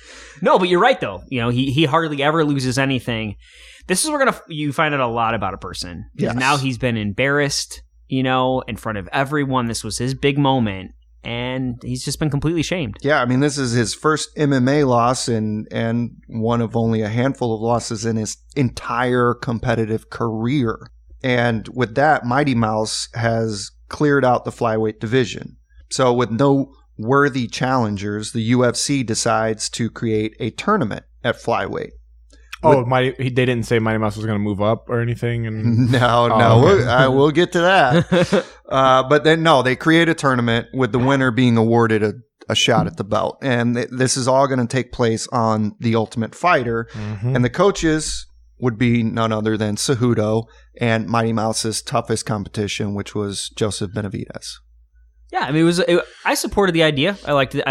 you're right though. He hardly ever loses anything. This is where you find out a lot about a person. Because now he's been embarrassed, in front of everyone. This was his big moment, and he's just been completely shamed. Yeah, I mean, this is his first MMA loss and one of only a handful of losses in his entire competitive career. And with that, Mighty Mouse has cleared out the flyweight division. So with no worthy challengers, the UFC decides to create a tournament at flyweight. They didn't say Mighty Mouse was going to move up or anything? No. Okay. We'll get to that. But then, they create a tournament with the winner being awarded a shot at the belt. And this is all going to take place on The Ultimate Fighter. Mm-hmm. And the coaches would be none other than Cejudo and Mighty Mouse's toughest competition, which was Joseph Benavidez. Yeah, I mean, I supported the idea. I liked it.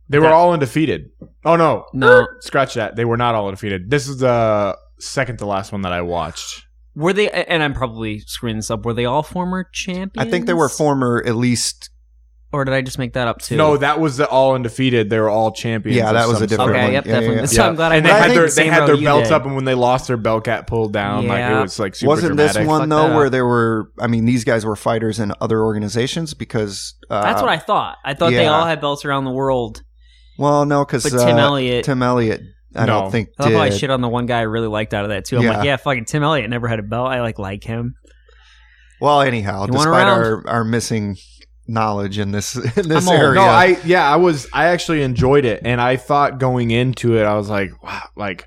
They were all undefeated. Oh, no. Scratch that. They were not all undefeated. This is the second to last one that I watched. Were they, and I'm probably screwing this up, were they all former champions? I think they were former, at least. Or did I just make that up too? No, that was the all undefeated. They were all champions. Yeah, that was a different one. Okay, yep, definitely. Yeah. So I'm glad and they had their belts up, and when they lost, their belt got pulled down. Yeah. It was super Wasn't dramatic. this one, though, where there were, these guys were fighters in other organizations? Because that's what I thought. I thought they all had belts around the world. Well, no, because Tim Elliott, I don't think I did. love how I shit on the one guy I really liked out of that too. I'm like, fucking Tim Elliott never had a belt. I like him. Well, anyhow, despite our missing knowledge in this area. No, I actually enjoyed it, and I thought going into it, I was like, wow, I want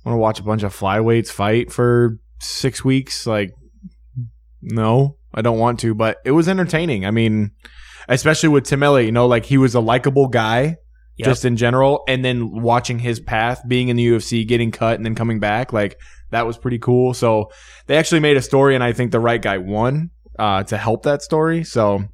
to watch a bunch of flyweights fight for 6 weeks. No, I don't want to, but it was entertaining. I mean, especially with Tim Elliott, he was a likable guy. Yep. Just in general, and then watching his path, being in the UFC, getting cut, and then coming back, that was pretty cool. So they actually made a story, and I think the right guy won to help that story. So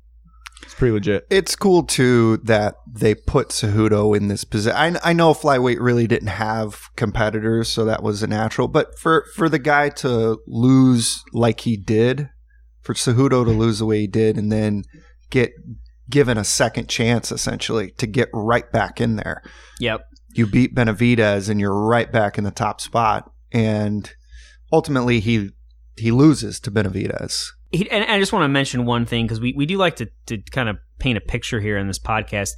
it's pretty legit. It's cool too that they put Cejudo in this position. I know flyweight really didn't have competitors, so that was a natural. But for the guy to lose like he did, for Cejudo to lose the way he did, and then get given a second chance, essentially, to get right back in there. Yep. You beat Benavidez, and you're right back in the top spot. And ultimately, he loses to Benavidez. And I just want to mention one thing, because we do like to kind of paint a picture here in this podcast.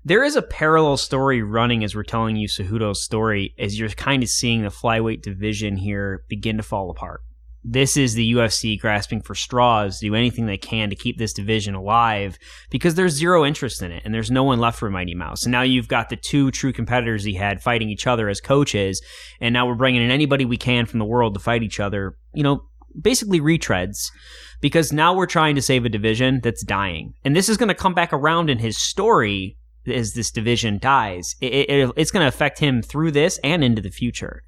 There is a parallel story running as we're telling you Cejudo's story, as you're kind of seeing the flyweight division here begin to fall apart. This is the UFC grasping for straws to do anything they can to keep this division alive, because there's zero interest in it, and there's no one left for Mighty Mouse. And now you've got the 2 true competitors he had fighting each other as coaches, and now we're bringing in anybody we can from the world to fight each other. basically retreads, because now we're trying to save a division that's dying. And this is going to come back around in his story as this division dies. It's going to affect him through this and into the future.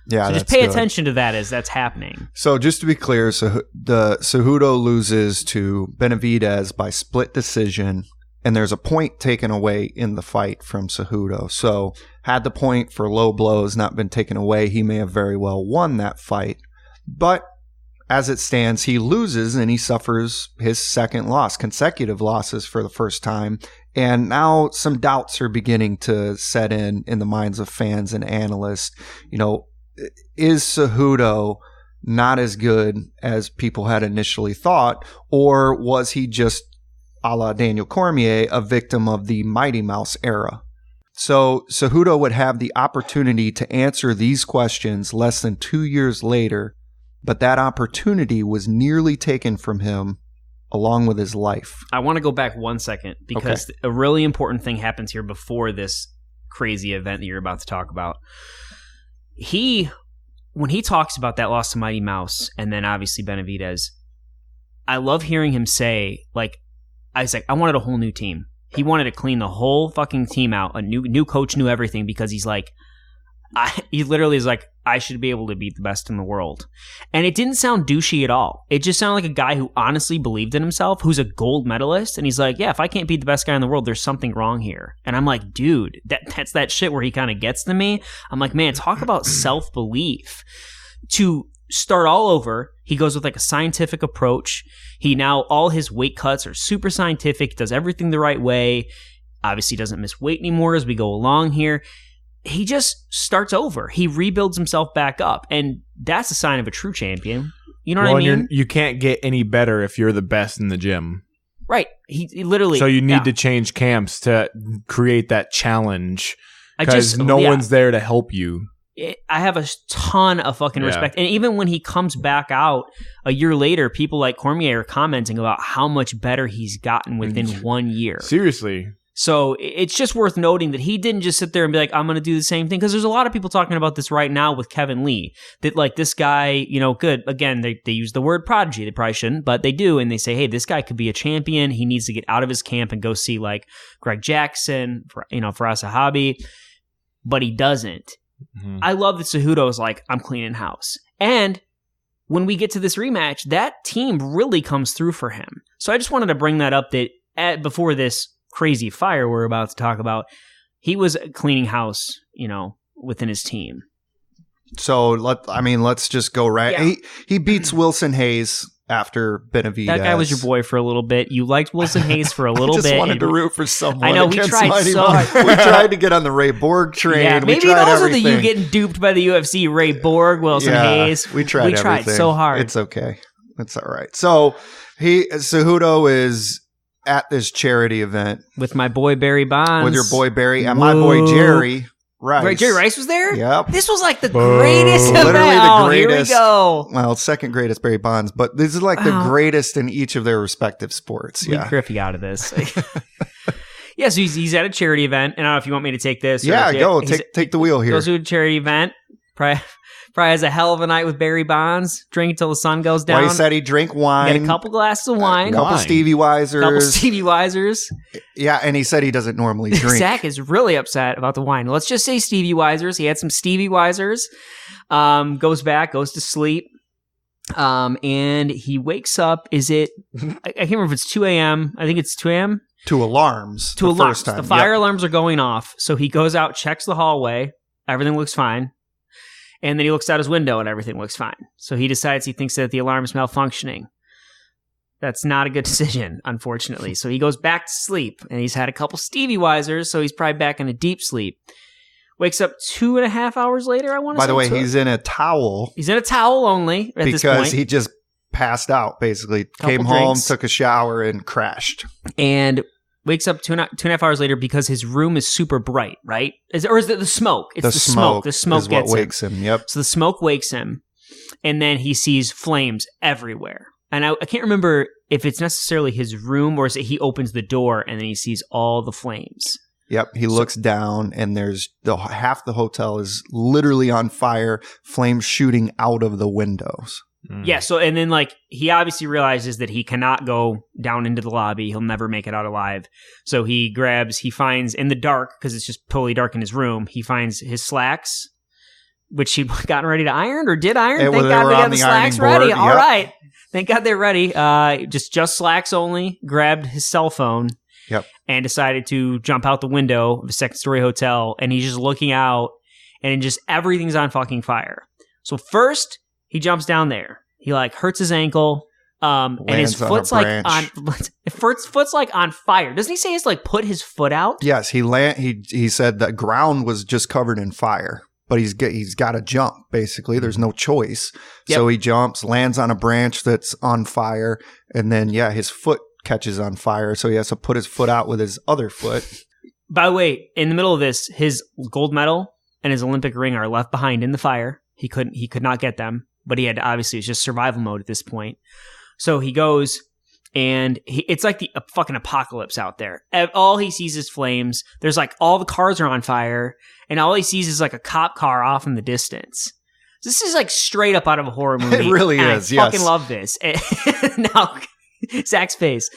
Yeah, so just pay attention to that as that's happening. So just to be clear, so the Cejudo loses to Benavidez by split decision, and there's a point taken away in the fight from Cejudo. So had the point for low blows not been taken away, he may have very well won that fight. But as it stands, he loses and he suffers his second loss, consecutive losses for the first time. And now some doubts are beginning to set in the minds of fans and analysts. You know, is Cejudo not as good as people had initially thought, or was he just, a la Daniel Cormier, a victim of the Mighty Mouse era? So Cejudo would have the opportunity to answer these questions less than 2 years later, but that opportunity was nearly taken from him along with his life. I want to go back 1 second, because a really important thing happens here before this crazy event that you're about to talk about. When he talks about that loss to Mighty Mouse and then obviously Benavidez, I love hearing him say, like, I wanted a whole new team. He wanted to clean the whole fucking team out. A new coach, knew everything, because he's like, he literally is like, I should be able to beat the best in the world. And it didn't sound douchey at all. It just sounded like a guy who honestly believed in himself, who's a gold medalist. And he's like, yeah, if I can't beat the best guy in the world, there's something wrong here. And I'm like, dude, that's that shit where he kind of gets to me. I'm like, man, talk about self-belief. To start all over, he goes with like a scientific approach. All his weight cuts are super scientific, does everything the right way. Obviously doesn't miss weight anymore as we go along here. He just starts over. He rebuilds himself back up. And that's a sign of a true champion. You know what I mean? You can't get any better if you're the best in the gym. Right. He literally... So you need to change camps to create that challenge, because no one's there to help you. I have a ton of fucking respect. And even when he comes back out a year later, people like Cormier are commenting about how much better he's gotten within 1 year. Seriously. So it's just worth noting that he didn't just sit there and be like, I'm going to do the same thing. Because there's a lot of people talking about this right now with Kevin Lee. That like this guy, good. Again, they use the word prodigy. They probably shouldn't, but they do. And they say, hey, this guy could be a champion. He needs to get out of his camp and go see like Greg Jackson, Faraz Sahabi. But he doesn't. Mm-hmm. I love that Cejudo is like, I'm cleaning house. And when we get to this rematch, that team really comes through for him. So I just wanted to bring that up that before this crazy fire we're about to talk about, he was cleaning house, within his team. So let's just go right. Yeah. He beats Wilson Hayes after Benavidez. That guy was your boy for a little bit. You liked Wilson Hayes for a little bit. I just wanted to root for someone. I know, we tried so hard. We tried to get on the Ray Borg train. Yeah, maybe those are you getting duped by the UFC. Ray Borg, Wilson Hayes. We tried so hard. It's okay. It's all right. So Cejudo is at this charity event with my boy Barry Bonds. With your boy Barry and my boy Jerry Rice. Right, Jerry Rice was there? Yep. This was like the greatest event. Literally the greatest. Here we go. Well, second greatest Barry Bonds, but this is like the greatest in each of their respective sports. Leave Griffey out of this. Yeah, so he's at a charity event, and I don't know if you want me to take this. Yeah, go. Take the wheel here. Goes to a charity event. Probably has a hell of a night with Barry Bonds. Drink until the sun goes down. Well, he said he drank wine. Get a couple glasses of wine. A couple Stevie Weisers. Yeah, and he said he doesn't normally drink. Zach is really upset about the wine. Let's just say Stevie Weisers. He had some Stevie Weisers. Goes to sleep. And he wakes up. I can't remember if it's 2 a.m. I think it's 2 a.m. To alarms. First time. The fire alarms are going off. So he goes out, checks the hallway. Everything looks fine. And then he looks out his window and everything looks fine. So he thinks that the alarm is malfunctioning. That's not a good decision, unfortunately. So he goes back to sleep, and he's had a couple Stevie Weisers, so he's probably back in a deep sleep. Wakes up 2.5 hours later, I want to say. By the way, he's in a towel. He's in a towel only at this point. Because he just passed out, basically. Came home, took a shower, and crashed. And wakes up 2.5 hours later because his room is super bright, right? Or is it the smoke? It's the smoke. The smoke is what wakes him. Yep. So the smoke wakes him, and then he sees flames everywhere. And I can't remember if it's necessarily his room or is it he opens the door and then he sees all the flames. Yep. He looks down and there's half the hotel is literally on fire, flames shooting out of the windows. Yeah, so and then like he obviously realizes that he cannot go down into the lobby. He'll never make it out alive. So he finds in the dark, because it's just totally dark in his room, he finds his slacks, which he'd gotten ready to iron or did iron. Thank God they got the slacks ready. Yep. All right. Thank God they're ready. Just slacks only, grabbed his cell phone. Yep. And decided to jump out the window of a second-story hotel, and he's just looking out, and just everything's on fucking fire. So first, he jumps down there. He like hurts his ankle, and his foot's like on fire. Doesn't he say he's like put his foot out? Yes, he said the ground was just covered in fire, but he's got to jump. Basically, there's no choice. Yep. So he jumps, lands on a branch that's on fire, and then his foot catches on fire, so he has to put his foot out with his other foot. By the way, in the middle of this, his gold medal and his Olympic ring are left behind in the fire. He could not get them, but he had to, obviously it's just survival mode at this point. So he goes and it's like the fucking apocalypse out there. All he sees is flames. There's like all the cars are on fire, and all he sees is like a cop car off in the distance. This is like straight up out of a horror movie. It really is. I fucking love this. Now, Zach's face.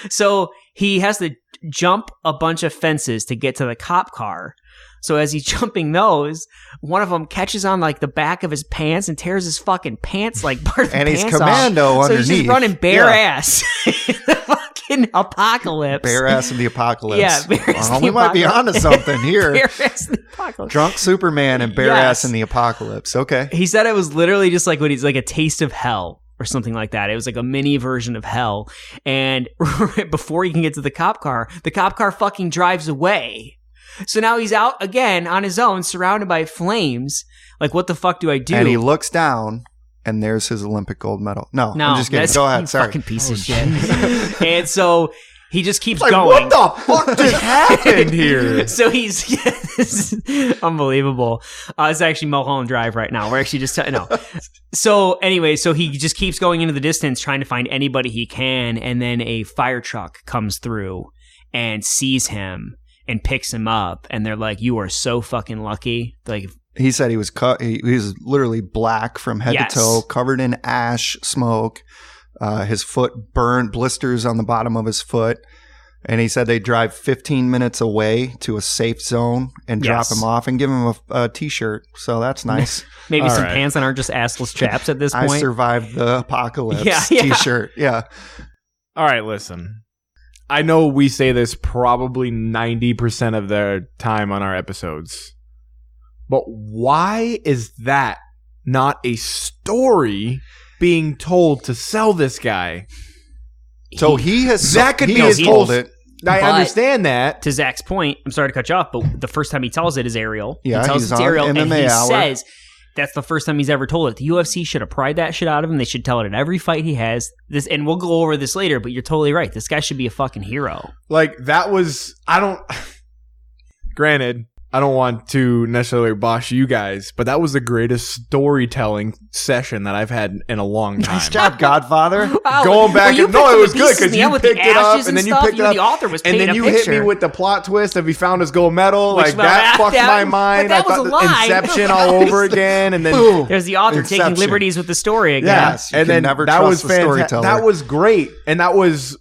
So he has to jump a bunch of fences to get to the cop car. So as he's jumping those, one of them catches on like the back of his pants and tears his fucking pants like part of the and pants he's commando off. underneath. So he's just running bare ass in the fucking apocalypse. Bare ass in the apocalypse. Yeah, bare ass in the we might be apocalypse. onto something here. Bare ass in the apocalypse. Drunk Superman and bare ass in the apocalypse. Okay. He said it was literally just like when he's like a taste of hell or something like that. It was like a mini version of hell. And before he can get to the cop car fucking drives away. So now he's out again on his own, surrounded by flames. Like, what the fuck do I do? And he looks down, and there's his Olympic gold medal. No, I'm just kidding. Go ahead. Sorry. Fucking piece of shit. And so he just keeps like, going. What the fuck just happened here? So this is unbelievable. It's actually Mulholland Drive right now. We're actually just no. So anyway, so he just keeps going into the distance, trying to find anybody he can, and then a fire truck comes through and sees him and picks him up, and they're like, "You are so fucking lucky." Like, he said he was he was literally black from head to toe, covered in ash smoke. His foot burned, blisters on the bottom of his foot. And he said they drive 15 minutes away to a safe zone and drop him off and give him a T-shirt. So that's nice. Maybe some pants that aren't just assless chaps at this point. I survived the apocalypse T-shirt. Yeah. All right, listen. I know we say this probably 90% of the time on our episodes, but why is that not a story being told to sell this guy? So he has that could be his told it. I understand that. To Zach's point, I'm sorry to cut you off, but the first time he tells it is Ariel. Yeah, he tells he's it's on Ariel, MMA and he Hour. says that's the first time he's ever told it. The UFC should have pried that shit out of him. They should tell it in every fight he has. This, and we'll go over this later, but you're totally right. This guy should be a fucking hero. Like, that was, granted, I don't want to necessarily bosh you guys, but that was the greatest storytelling session that I've had in a long time. Nice job, Godfather. Wow. Going back, it was good because you picked it up, and then you picked it up, the author was and then you hit me with the plot twist of he found his gold medal. Like, that fucked my mind. I thought Inception all over again, and then there's the author taking liberties with the story again. Yes, and then never that was fantastic. That was great, and that was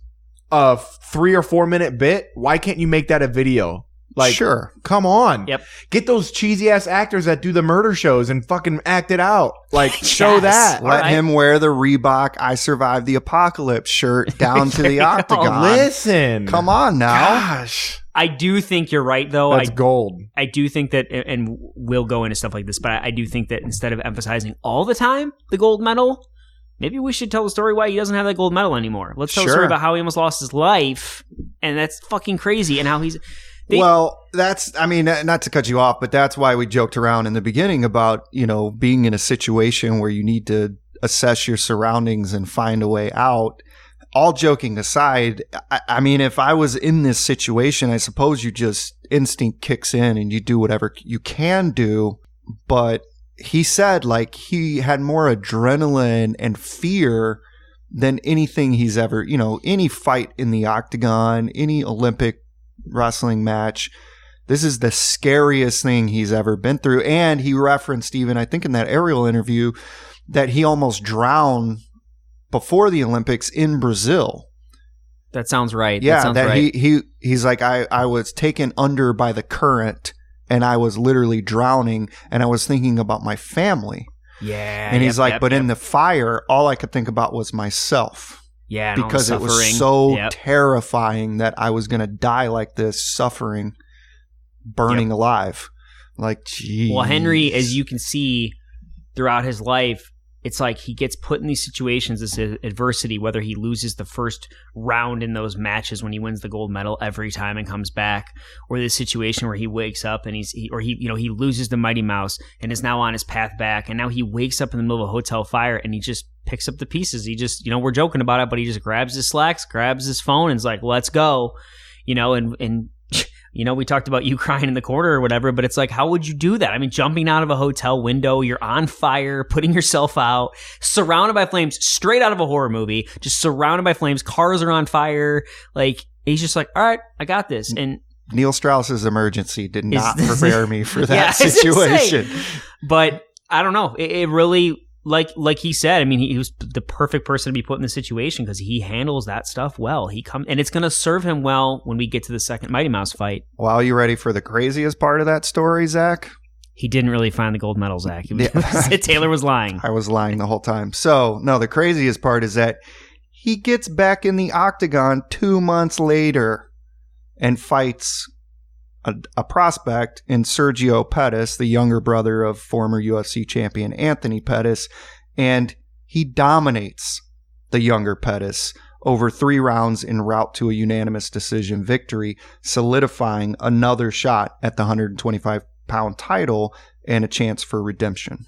a 3 or 4 minute bit. Why can't you make that a video? Like, sure. Come on. Yep. Get those cheesy ass actors that do the murder shows and fucking act it out. Like, show that. Let him wear the Reebok I Survived the Apocalypse shirt down to the octagon. Listen. Come on now. Gosh. I do think you're right, though. That's gold. I do think that, and we'll go into stuff like this, but I do think that instead of emphasizing all the time the gold medal, maybe we should tell the story why he doesn't have that gold medal anymore. Let's tell the story about how he almost lost his life, and that's fucking crazy, and how he's... Well, that's, I mean, not to cut you off, but that's why we joked around in the beginning about, being in a situation where you need to assess your surroundings and find a way out. All joking aside, I mean, if I was in this situation, I suppose you just instinct kicks in and you do whatever you can do. But he said, like, he had more adrenaline and fear than anything he's ever, any fight in the octagon, any Olympic wrestling match. this is the scariest thing he's ever been through. And he referenced even, I think in that Ariel interview, that he almost drowned before the Olympics in Brazil. That sounds right. Yeah, that right. he's like, I was taken under by the current and I was literally drowning and I was thinking about my family. Yeah. And he's like, but in the fire, all I could think about was myself. Yeah. Because it was so terrifying that I was going to die like this, suffering, burning alive. Like, geez. Well, Henry, as you can see throughout his life, it's like he gets put in these situations, this adversity, whether he loses the first round in those matches when he wins the gold medal every time and comes back, or this situation where he wakes up and he loses the Mighty Mouse and is now on his path back, and now he wakes up in the middle of a hotel fire and he just picks up the pieces. He just, we're joking about it, but he just grabs his slacks, grabs his phone, and is like, let's go, and we talked about you crying in the corner or whatever, but it's like, how would you do that? I mean, jumping out of a hotel window, you're on fire, putting yourself out, surrounded by flames, straight out of a horror movie, just surrounded by flames, cars are on fire. Like, he's just like, all right, I got this. And Neil Strauss's Emergency did not prepare me for that situation. But I don't know. It really, like he said, I mean, he was the perfect person to be put in the situation because he handles that stuff well. And it's going to serve him well when we get to the second Mighty Mouse fight. Well, are you ready for the craziest part of that story, Zach? He didn't really find the gold medal, Zach. Taylor was lying. I was lying the whole time. So, no, the craziest part is that he gets back in the octagon 2 months later and fights a prospect in Sergio Pettis, the younger brother of former UFC champion Anthony Pettis, and he dominates the younger Pettis over 3 rounds en route to a unanimous decision victory, solidifying another shot at the 125-pound title and a chance for redemption.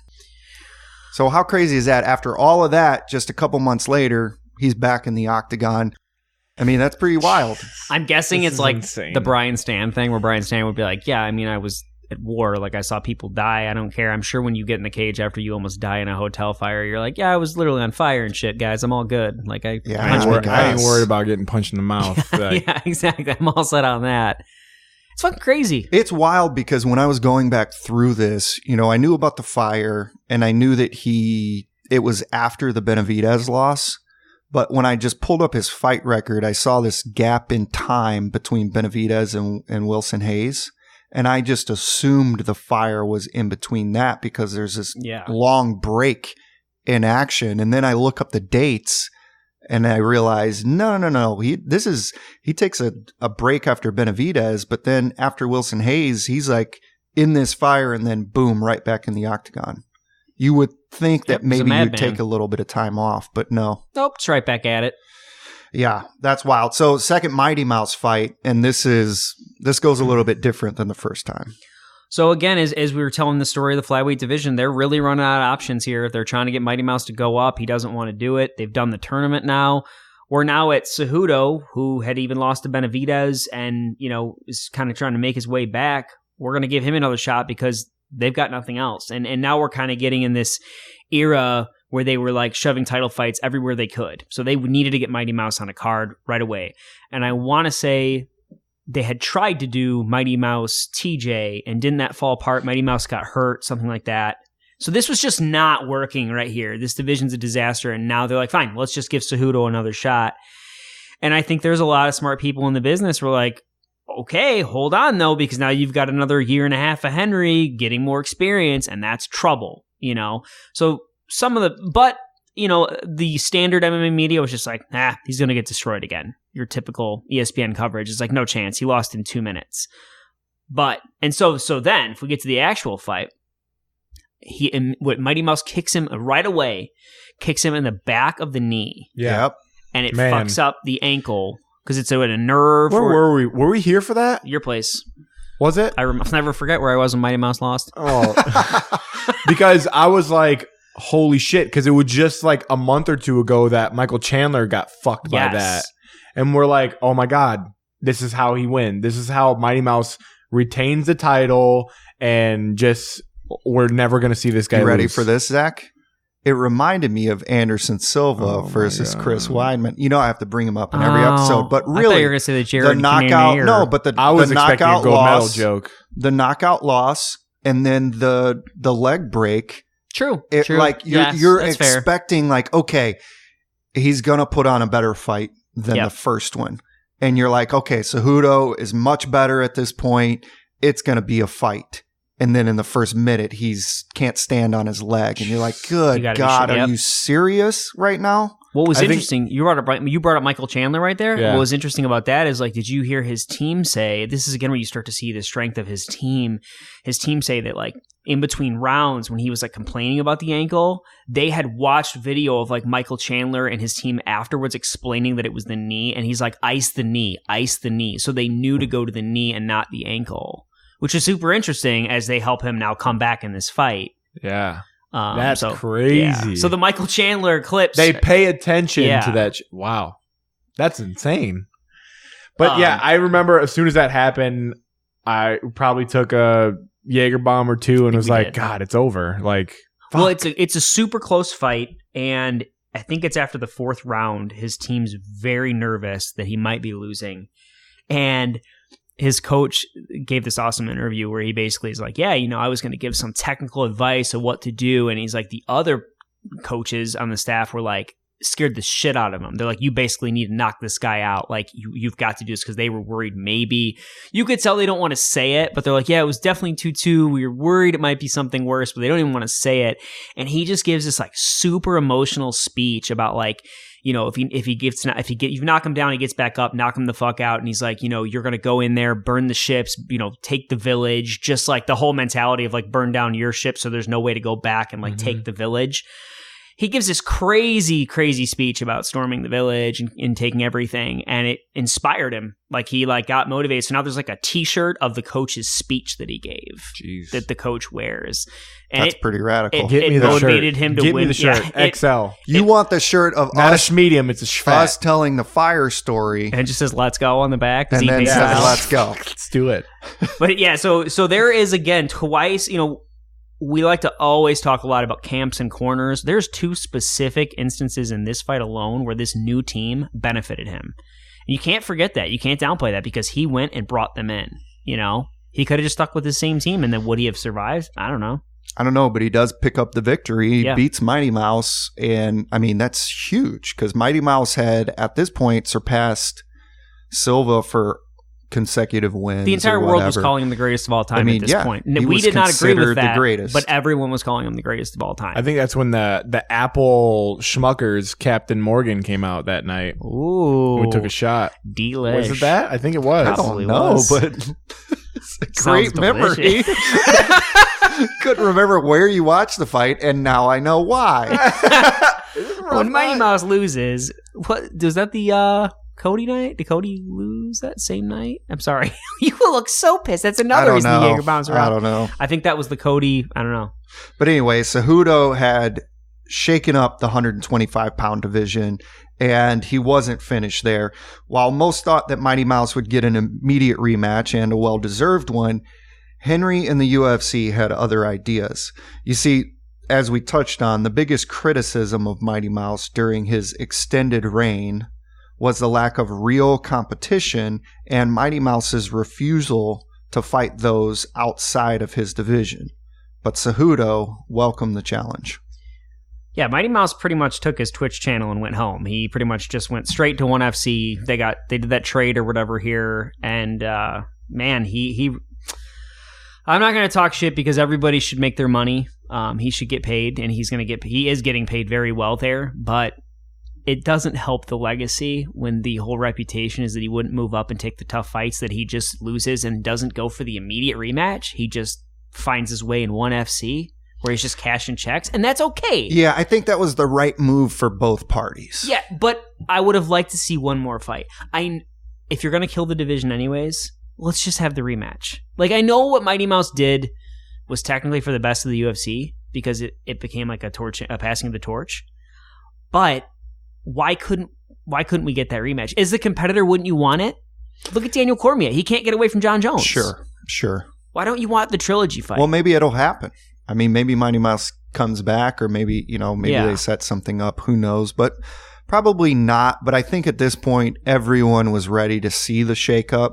So how crazy is that? After all of that, just a couple months later, he's back in the octagon. I mean, that's pretty wild. I'm guessing it's like insane. The Brian Stan thing where Brian Stan would be like, yeah, I mean, I was at war. Like, I saw people die. I don't care. I'm sure when you get in the cage after you almost die in a hotel fire, you're like, yeah, I was literally on fire and shit, guys. I'm all good. Like, I ain't worried about getting punched in the mouth. Yeah, exactly. I'm all set on that. It's fucking crazy. It's wild because when I was going back through this, I knew about the fire and I knew that it was after the Benavidez loss. But when I just pulled up his fight record, I saw this gap in time between Benavidez and Wilson Hayes. And I just assumed the fire was in between that because there's this long break in action. And then I look up the dates and I realize, no. He takes a break after Benavidez, but then after Wilson Hayes, he's like in this fire and then boom, right back in the octagon. You would think that maybe you'd take a little bit of time off, but no. Nope, it's right back at it. Yeah, that's wild. So second Mighty Mouse fight, and this goes a little bit different than the first time. So again, as we were telling the story of the flyweight division, they're really running out of options here. They're trying to get Mighty Mouse to go up. He doesn't want to do it. They've done the tournament now. We're now at Cejudo, who had even lost to Benavidez and, is kind of trying to make his way back. We're going to give him another shot because they've got nothing else. And now we're kind of getting in this era where they were like shoving title fights everywhere they could. So they needed to get Mighty Mouse on a card right away. And I want to say they had tried to do Mighty Mouse TJ and didn't that fall apart? Mighty Mouse got hurt, something like that. So this was just not working right here. This division's a disaster. And now they're like, fine, let's just give Cejudo another shot. And I think there's a lot of smart people in the business who are like, okay, hold on though, because now you've got another year and a half of Henry getting more experience, and that's trouble, So the standard MMA media was just like, he's going to get destroyed again. Your typical ESPN coverage is like, no chance. He lost in 2 minutes. So then, if we get to the actual fight, Mighty Mouse kicks him right away, kicks him in the back of the knee. Yep. And it fucks up the ankle. Because it's a nerve. Where were we? Were we here for that? Your place. Was it? I'll never forget where I was when Mighty Mouse lost. Oh. Because I was like, holy shit. Because it was just like a month or two ago that Michael Chandler got fucked by that. And we're like, oh my God, this is how he wins. This is how Mighty Mouse retains the title. And just, we're never going to see this guy You ready lose. for this, Zach? it reminded me of Anderson Silva versus Chris Weidman. You know, I have to bring him up in every episode, but really, I thought you were going to say the Jared knockout. No, but I was expecting knockout a gold medal loss, joke. the knockout loss, and then the leg break. True. Like Yes, you're that's fair. expecting like, okay, he's gonna put on a better fight than the first one, and you're like, okay, Cejudo is much better at this point. It's gonna be a fight. And then in the first minute, he's can't stand on his leg, and you're like, "Good God, are you serious right now?" What was interesting? You brought up Michael Chandler right there. Yeah. What was interesting about that is, like, did you hear his team say? This is again where you start to see the strength of his team. His team say that, like, in between rounds, when he was like complaining about the ankle, they had watched video of like Michael Chandler and his team afterwards explaining that it was the knee, and he's like, "Ice the knee, ice the knee." So they knew to go to the knee and not the ankle, which is super interesting as they help him now come back in this fight. Yeah. That's crazy. Yeah. So the Michael Chandler clips. They pay attention to that. Wow. That's insane. But yeah, I remember as soon as that happened, I probably took a Jaeger bomb or two and was like, God, it's over. Like, fuck. Well, it's a super close fight, and I think it's after the fourth round. His team's very nervous that he might be losing. And his coach gave this awesome interview where he basically is like, yeah, you know, I was going to give some technical advice of what to do. And he's like, the other coaches on the staff were like, scared the shit out of him. They're like, you basically need to knock this guy out. Like, you've got to do this, because they were worried maybe. You could tell they don't want to say it, but they're like, yeah, it was definitely 2-2. We were worried it might be something worse, but they don't even want to say it. And he just gives this like super emotional speech about like, you know, if you knock him down, he gets back up, knock him the fuck out. And he's like, you know, you're going to go in there, burn the ships, you know, take the village, just like the whole mentality of like burn down your ship so there's no way to go back and like take the village. He gives this crazy, crazy speech about storming the village and taking everything, and it inspired him. Like, he like got motivated. So now there's like a T-shirt of the coach's speech that he gave that the coach wears. And that's pretty radical. It motivated him to win. Give me the shirt. Yeah, XL. You want the shirt of not us, a medium, it's a fat. us telling the fire story. And it just says "Let's go" on the back. And then says "Let's go." Let's do it. But yeah, so there is again twice, you know, we like to always talk a lot about camps and corners. There's two specific instances in this fight alone where this new team benefited him. And you can't forget that. You can't downplay that, because he went and brought them in. You know, he could have just stuck with the same team, and then would he have survived? I don't know, but he does pick up the victory. He beats Mighty Mouse, and I mean, that's huge, because Mighty Mouse had at this point surpassed Silva for consecutive wins. The entire world was calling him the greatest of all time at this point. We did not agree with that, but everyone was calling him the greatest of all time. I think that's when the Apple Schmuckers Captain Morgan came out that night. Ooh. We took a shot. Delish. Was it that? I think it was. I don't know, but it's a great memory. Couldn't remember where you watched the fight, and now I know why. When Mighty Mouse loses, what was that? The Cody night? Did Cody lose that same night? I'm sorry. You look so pissed. That's another reason the Jaeger bombs are out. I don't know. I think that was the Cody. I don't know. But anyway, Cejudo had shaken up the 125-pound division, and he wasn't finished there. While most thought that Mighty Mouse would get an immediate rematch, and a well-deserved one, Henry and the UFC had other ideas. You see, as we touched on, the biggest criticism of Mighty Mouse during his extended reign was the lack of real competition and Mighty Mouse's refusal to fight those outside of his division. But Cejudo welcomed the challenge. Yeah, Mighty Mouse pretty much took his Twitch channel and went home. He pretty much just went straight to ONE FC. They did that trade or whatever here, and man, he I'm not going to talk shit, because everybody should make their money. He should get paid, and he is getting paid very well there, but it doesn't help the legacy when the whole reputation is that he wouldn't move up and take the tough fights, that he just loses and doesn't go for the immediate rematch. He just finds his way in ONE FC where he's just cashing checks, and that's okay. Yeah, I think that was the right move for both parties. Yeah, but I would have liked to see one more fight. If you're going to kill the division anyways, let's just have the rematch. Like, I know what Mighty Mouse did was technically for the best of the UFC, because it became like a passing of the torch. But why couldn't we get that rematch? As the competitor, wouldn't you want it? Look at Daniel Cormier. He can't get away from John Jones. Sure. Why don't you want the trilogy fight? Well, maybe it'll happen. I mean, maybe Mighty Mouse comes back, or maybe Yeah. they set something up. Who knows? But probably not. But I think at this point, everyone was ready to see the shakeup.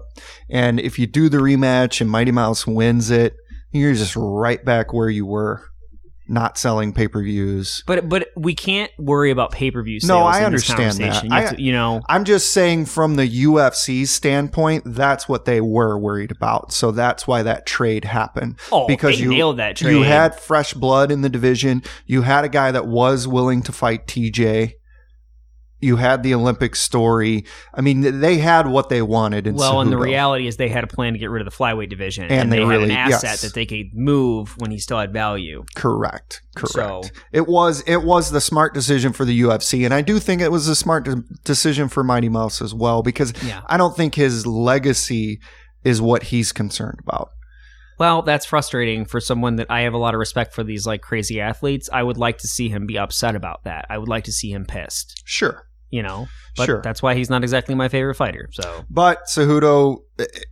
And if you do the rematch and Mighty Mouse wins it, you're just right back where you were, not selling pay-per-views. But we can't worry about pay-per-view sales. No, I in understand this that. conversation. You have to, I'm just saying from the UFC's standpoint, that's what they were worried about. So that's why that trade happened. Oh, because they nailed that trade. You had fresh blood in the division. You had a guy that was willing to fight TJ. You had the Olympic story. I mean, they had what they wanted in Well, and the Cejudo. reality is they had a plan to get rid of the flyweight division. And they had really- an asset yes. that they could move when he still had value. Correct. So- It was the smart decision for the UFC, and I do think it was a smart decision for Mighty Mouse as well, because Yeah. I don't think his legacy is what he's concerned about. Well, that's frustrating for someone that I have a lot of respect for, these like crazy athletes. I would like to see him be upset about that. I would like to see him pissed, Sure. But Sure. that's why he's not exactly my favorite fighter. So But Cejudo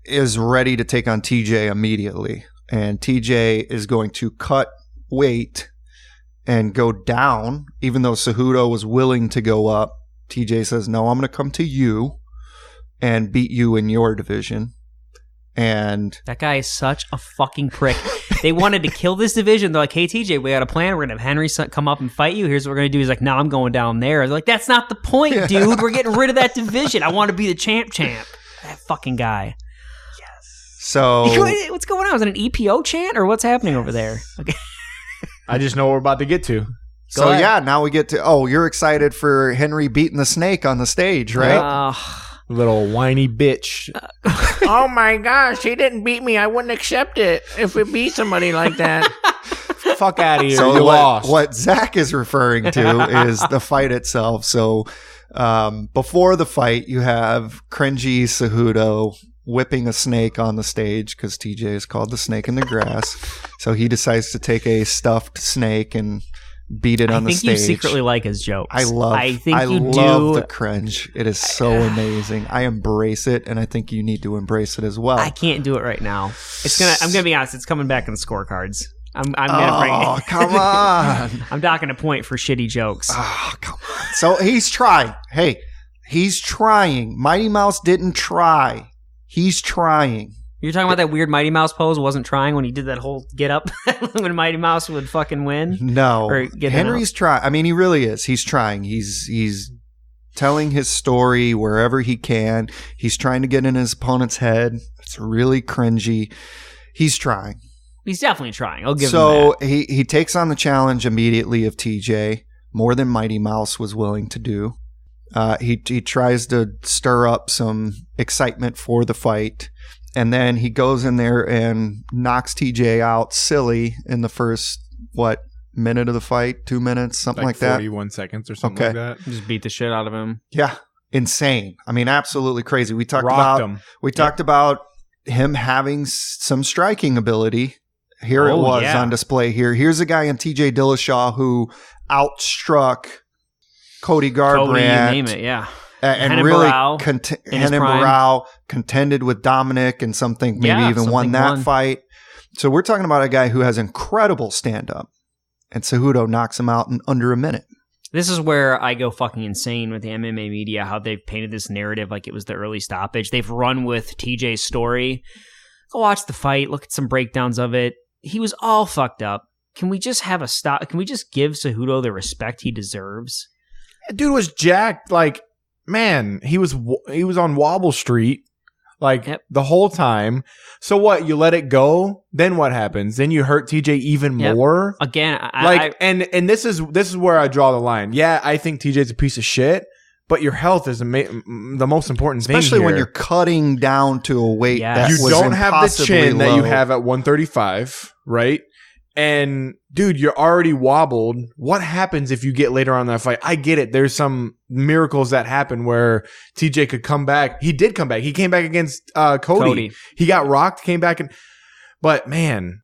is ready to take on TJ immediately, and TJ is going to cut weight and go down, even though Cejudo was willing to go up. TJ says, no, I'm going to come to you and beat you in your division. And that guy is such a fucking prick. They wanted to kill this division. They're like, hey, TJ, we got a plan. We're going to have Henry come up and fight you. Here's what we're going to do. He's like, no, I'm going down there. They're like, that's not the point, dude. We're getting rid of that division. I want to be the champ. That fucking guy. so What's going on? Is it an EPO chant or what's happening over there? Okay. I just know what we're about to get to. So ahead. yeah, now we get to, you're excited for Henry beating the snake on the stage, right? Little whiny bitch. Oh my gosh, he didn't beat me. I wouldn't accept it if it beat somebody like that. Fuck out of here. So You lost. what Zach is referring to is the fight itself. So before the fight, you have cringy Cejudo whipping a snake on the stage because TJ is called the snake in the grass. So he decides to take a stuffed snake and beat it on the stage. I think you secretly like his jokes. I love the cringe. It is so amazing. I embrace it, and I think you need to embrace it as well. I can't do it right now. I'm gonna be honest. It's coming back in the scorecards. I'm gonna bring it. Come on. I'm docking a point for shitty jokes. Oh, come on. So he's trying. Hey, he's trying. Mighty Mouse didn't try. He's trying. You're talking about that weird Mighty Mouse pose wasn't trying when he did that whole get up when Mighty Mouse would fucking win? No. Or get Henry's trying. I mean, he really is. He's trying. He's telling his story wherever he can. He's trying to get in his opponent's head. It's really cringy. He's trying. He's definitely trying. I'll give him So that. he takes on the challenge immediately of TJ, more than Mighty Mouse was willing to do. He tries to stir up some excitement for the fight. And then he goes in there and knocks TJ out silly in the first, minute of the fight? 2 minutes? Something like that? 41 seconds or something like that. Just beat the shit out of him. Yeah. Insane. I mean, absolutely crazy. We talked Rocked about him. him having some striking ability. Here it was on display here. Here's a guy in TJ Dillashaw who outstruck Cody Garbrandt. You name it, yeah. And Renan really, Barao Renan Barao contended with Dominic and maybe even won that fight. So we're talking about a guy who has incredible stand-up. And Cejudo knocks him out in under a minute. This is where I go fucking insane with the MMA media, how they've painted this narrative like it was the early stoppage. They've run with TJ's story. Go watch the fight, look at some breakdowns of it. He was all fucked up. Can we just have a stop? Can we just give Cejudo the respect he deserves? Dude was jacked. Like, man, he was on Wobble Street the whole time. So what? You let it go. Then what happens? Then you hurt TJ even more. Again, and this is where I draw the line. Yeah, I think TJ's a piece of shit, but your health is the most important thing. Especially here. when you're cutting down to a weight that you was don't have the chin low. that you have at 135, right? And dude, you're already wobbled. What happens if you get later on in that fight? I get it. There's some miracles that happen where TJ could come back. He did come back. He came back against Cody. He got rocked, came back, but man.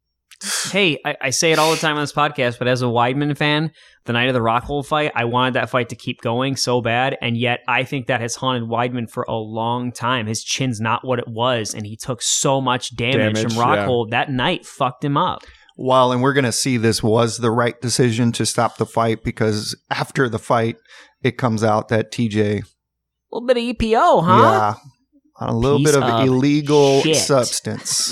Hey, I say it all the time on this podcast, but as a Weidman fan, the night of the Rockhold fight, I wanted that fight to keep going so bad, and yet I think that has haunted Weidman for a long time. His chin's not what it was, and he took so much damage from Rockhold. That night fucked him up. Well, and we're going to see this was the right decision to stop the fight because after the fight, it comes out that TJ... A little bit of EPO, huh? Yeah. On a little Piece bit of of illegal shit. substance.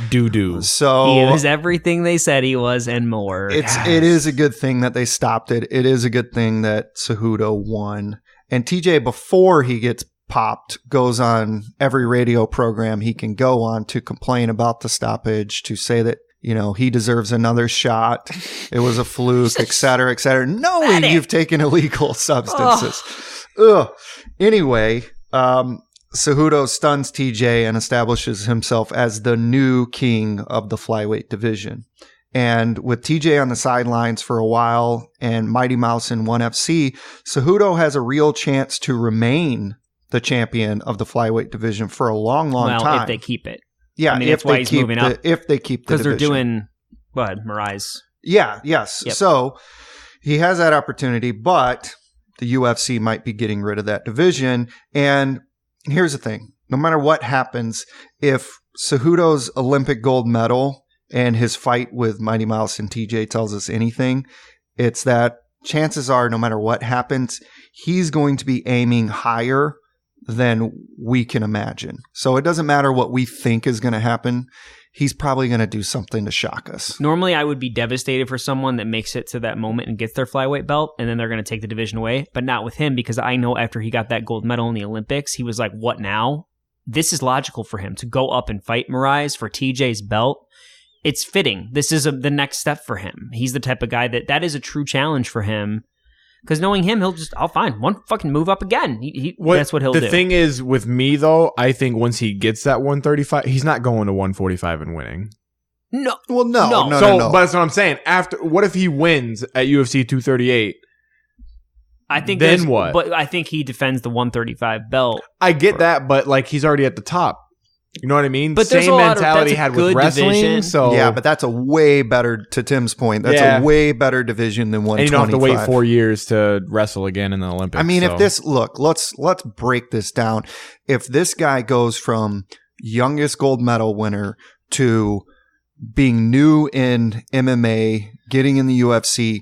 Doo-doo. So He was everything they said he was and more. it is a good thing that they stopped it. It is a good thing that Cejudo won. And TJ, before he gets popped, goes on every radio program he can go on to complain about the stoppage, to say that, you know, he deserves another shot. It was a fluke, et cetera, knowing you've taken illegal substances. Ugh. Anyway, Cejudo stuns TJ and establishes himself as the new king of the flyweight division. And with TJ on the sidelines for a while and Mighty Mouse in 1FC, Cejudo has a real chance to remain the champion of the flyweight division for a long time. Well, if they keep it. Yeah, I mean, if that's why they he's keep moving up. If they keep the Because they're division. doing, what, Mirais? Yeah, yes. Yep. So he has that opportunity, but the UFC might be getting rid of that division. And here's the thing. No matter what happens, if Cejudo's Olympic gold medal and his fight with Mighty Mouse and TJ tells us anything, it's that chances are, no matter what happens, he's going to be aiming higher than we can imagine. So it doesn't matter what we think is going to happen. He's probably going to do something to shock us. Normally, I would be devastated for someone that makes it to that moment and gets their flyweight belt, and then they're going to take the division away. But not with him, because I know after he got that gold medal in the Olympics, he was like, what now? This is logical for him to go up and fight Mirais for TJ's belt. It's fitting. This is the next step for him. He's the type of guy that is a true challenge for him. Because knowing him, he'll just, fine, one fucking move up again. That's what he'll do. The thing is, with me, though, I think once he gets that 135, he's not going to 145 and winning. No. Well, no. But that's what I'm saying. What if he wins at UFC 238? I think then what? But I think he defends the 135 belt. I get that, but like he's already at the top. You know what I mean? But there's same a lot mentality that's a had good with wrestling. division. So yeah, but that's a way better, to Tim's point, that's Yeah. a way better division than 125. and you don't have to wait 4 years to wrestle again in the Olympics. I mean, so. if this, look, let's break this down. If this guy goes from youngest gold medal winner to being new in MMA, getting in the UFC,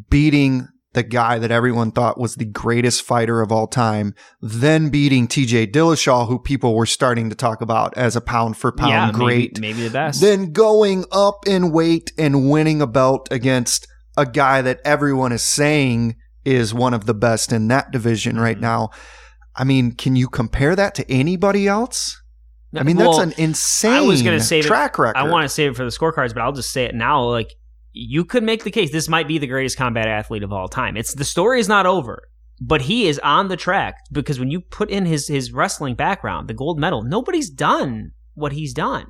beating the guy that everyone thought was the greatest fighter of all time, then beating TJ Dillashaw, who people were starting to talk about as a pound for pound great, maybe the best. then going up in weight and winning a belt against a guy that everyone is saying is one of the best in that division right now. I mean, can you compare that to anybody else? I mean, that's an insane I was gonna say track record. I want to save it for the scorecards, but I'll just say it now. Like, you could make the case this might be the greatest combat athlete of all time. The story is not over, but he is on the track, because when you put in his wrestling background, the gold medal, nobody's done what he's done.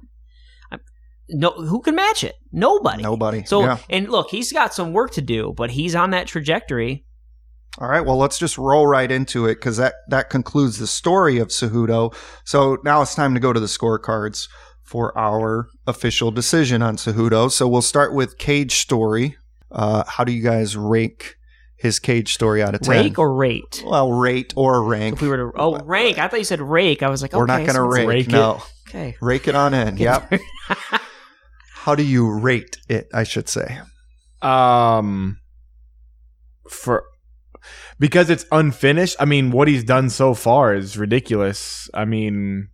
No, who can match it? Nobody. So, yeah. And look, he's got some work to do, but he's on that trajectory. All right, well, let's just roll right into it, because that concludes the story of Cejudo. So now it's time to go to the scorecards for our official decision on Cejudo. So we'll start with Cage Story. How do you guys rank his Cage Story out of 10? Rake or rate? Well, rate or rank. If we were to rank. I thought you said rake. I was like, We're not going to rake. No. Okay. Rake it on in. Yep. How do you rate it, I should say? Because it's unfinished. I mean, what he's done so far is ridiculous. I mean,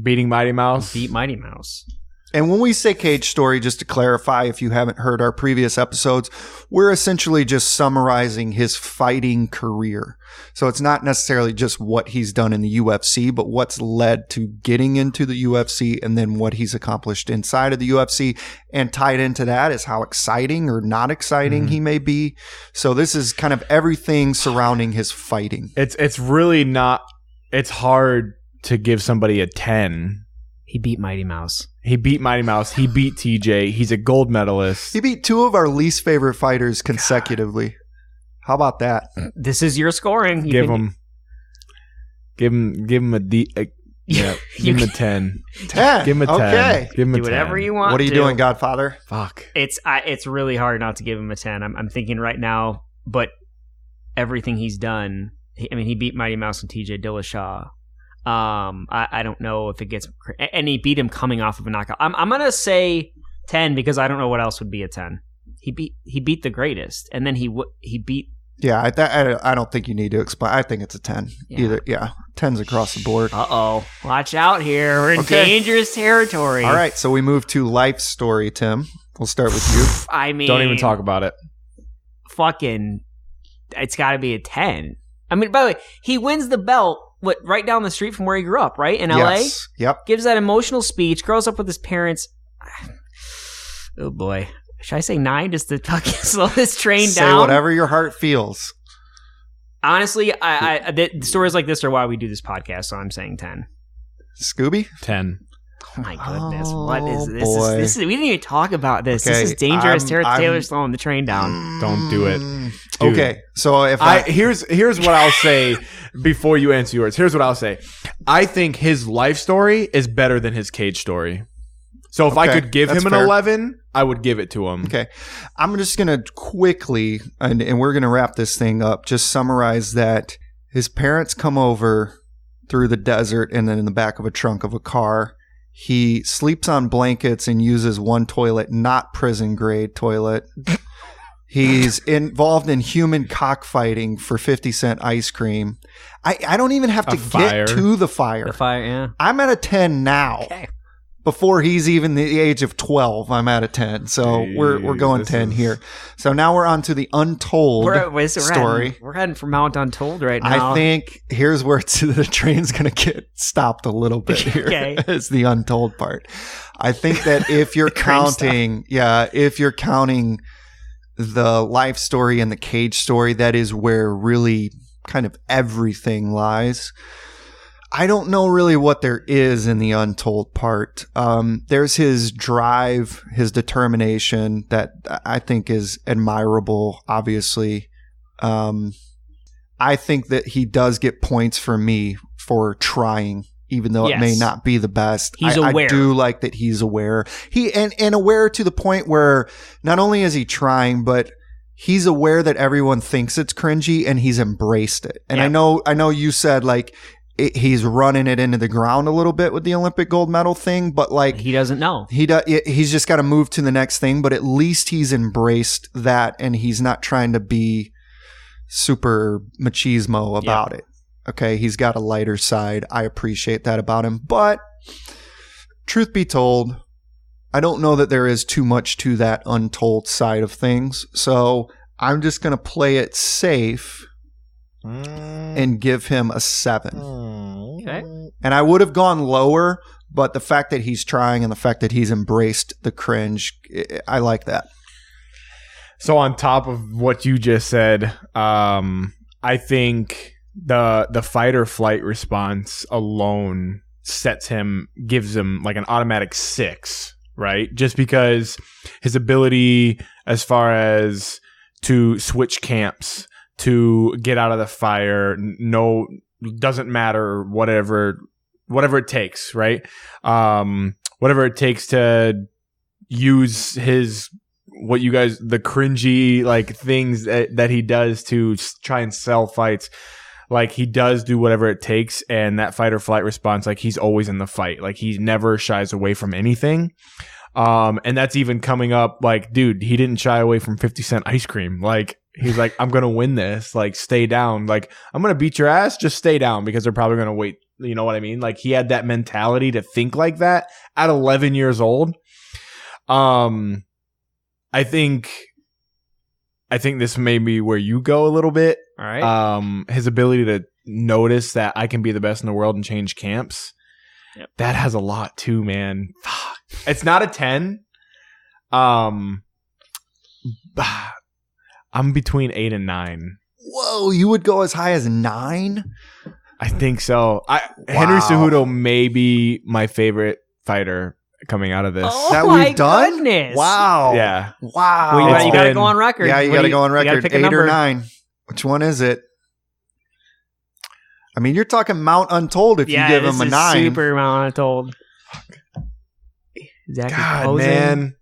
beating Mighty Mouse. Beat Mighty Mouse. And when we say Cage Story, just to clarify, if you haven't heard our previous episodes, we're essentially just summarizing his fighting career. So it's not necessarily just what he's done in the UFC, but what's led to getting into the UFC, and then what he's accomplished inside of the UFC. And tied into that is how exciting or not exciting he may be. So this is kind of everything surrounding his fighting. It's really not. It's hard to give somebody a 10. He beat Mighty Mouse. He beat Mighty Mouse. He beat TJ. He's a gold medalist. He beat two of our least favorite fighters consecutively. How about that? This is your scoring. Give him a D. Yeah, give him a 10. 10. Give him a 10. Okay. Give him a do 10. whatever you want. What are you to. doing, Godfather? Fuck. It's really hard not to give him a 10. I'm thinking right now, but everything he's done. He beat Mighty Mouse and TJ Dillashaw. I don't know if it gets, and he beat him coming off of a knockout. I'm gonna say 10 because I don't know what else would be a 10. He beat the greatest, and then he beat. Yeah, I don't think you need to explain. I think it's a 10. Yeah. Either 10s across the board. Uh-oh. Watch out here. We're in dangerous territory. All right, so we move to life story, Tim. We'll start with you. I mean, Don't even talk about it. Fucking, it's got to be a 10. I mean, by the way, he wins the belt right down the street from where he grew up, right? In LA? Yes. Yep. Gives that emotional speech, grows up with his parents. Oh, boy. Should I say 9 just to fucking slow this train down? Say whatever your heart feels. Honestly, the stories like this are why we do this podcast, so I'm saying 10. Scooby? 10. Oh my goodness! What is this? Boy. This is we didn't even talk about this. Okay, This is dangerous. I'm Taylor slowing the train down. Don't do it. Dude. Okay, so if here's what I'll say before you answer yours. Here's what I'll say. I think his life story is better than his cage story. So if I Okay, could give that's him an fair. 11, I would give it to him. Okay. I'm just going to quickly, and we're going to wrap this thing up, just summarize that his parents come over through the desert and then in the back of a trunk of a car. He sleeps on blankets and uses one toilet, not prison grade toilet. He's involved in human cockfighting for 50-cent ice cream. I don't even have to fire. get to the fire. The fire, yeah. I'm at a 10 now. Okay. Before he's even the age of 12, I'm at a 10. So we're going this 10 is- here. So now we're on to the untold story. We're heading for Mount Untold right now. I think here's where the train's going to get stopped a little bit here. Okay. It's the untold part. I think that if you're counting, if you're counting the life story and the cage story, that is where really kind of everything lies. I don't know really what there is in the untold part. There's his drive, his determination that I think is admirable, obviously. I think that he does get points for me for trying, even though it may Yes. not be the best. He's I aware. do like that he's aware. And aware to the point where not only is he trying, but he's aware that everyone thinks it's cringy and he's embraced it. And Yeah. I know you said like, he's running it into the ground a little bit with the Olympic gold medal thing, but like he doesn't know. he's just got to move to the next thing. But at least he's embraced that, and he's not trying to be super machismo about it. Okay, he's got a lighter side. I appreciate that about him. But truth be told, I don't know that there is too much to that untold side of things. So I'm just gonna play it safe and give him a 7. Okay. And I would have gone lower, but the fact that he's trying and the fact that he's embraced the cringe, I like that. So on top of what you just said, I think the fight or flight response alone gives him like an automatic 6, right? Just because his ability as far as to switch camps, to get out of the fire, doesn't matter, whatever it takes, right? Whatever it takes to use the cringy like things that he does to try and sell fights. Like he does do whatever it takes, and that fight or flight response, like he's always in the fight. Like he never shies away from anything. And that's even coming up like, dude, he didn't shy away from 50-cent ice cream. Like he's like, I'm going to win this. Like stay down. Like I'm going to beat your ass. Just stay down because they're probably going to wait. You know what I mean? Like he had that mentality to think like that at 11 years old. I think this may be where you go a little bit. All right. His ability to notice that I can be the best in the world and change camps. Yep. That has a lot too, man. Fuck. It's not a 10. I'm between 8 and 9. Whoa, you would go as high as 9? I think so. Henry Cejudo may be my favorite fighter coming out of this. Oh that my we've done? goodness. Wow. Yeah. Wow. Well, you got to been- go on record. Yeah, you What got do to go on you gotta record. pick a 8 number. or 9. Which one is it? I mean, you're talking Mount Untold if you give this him a is 9. Super Mount Untold. Zach is God, posing. man.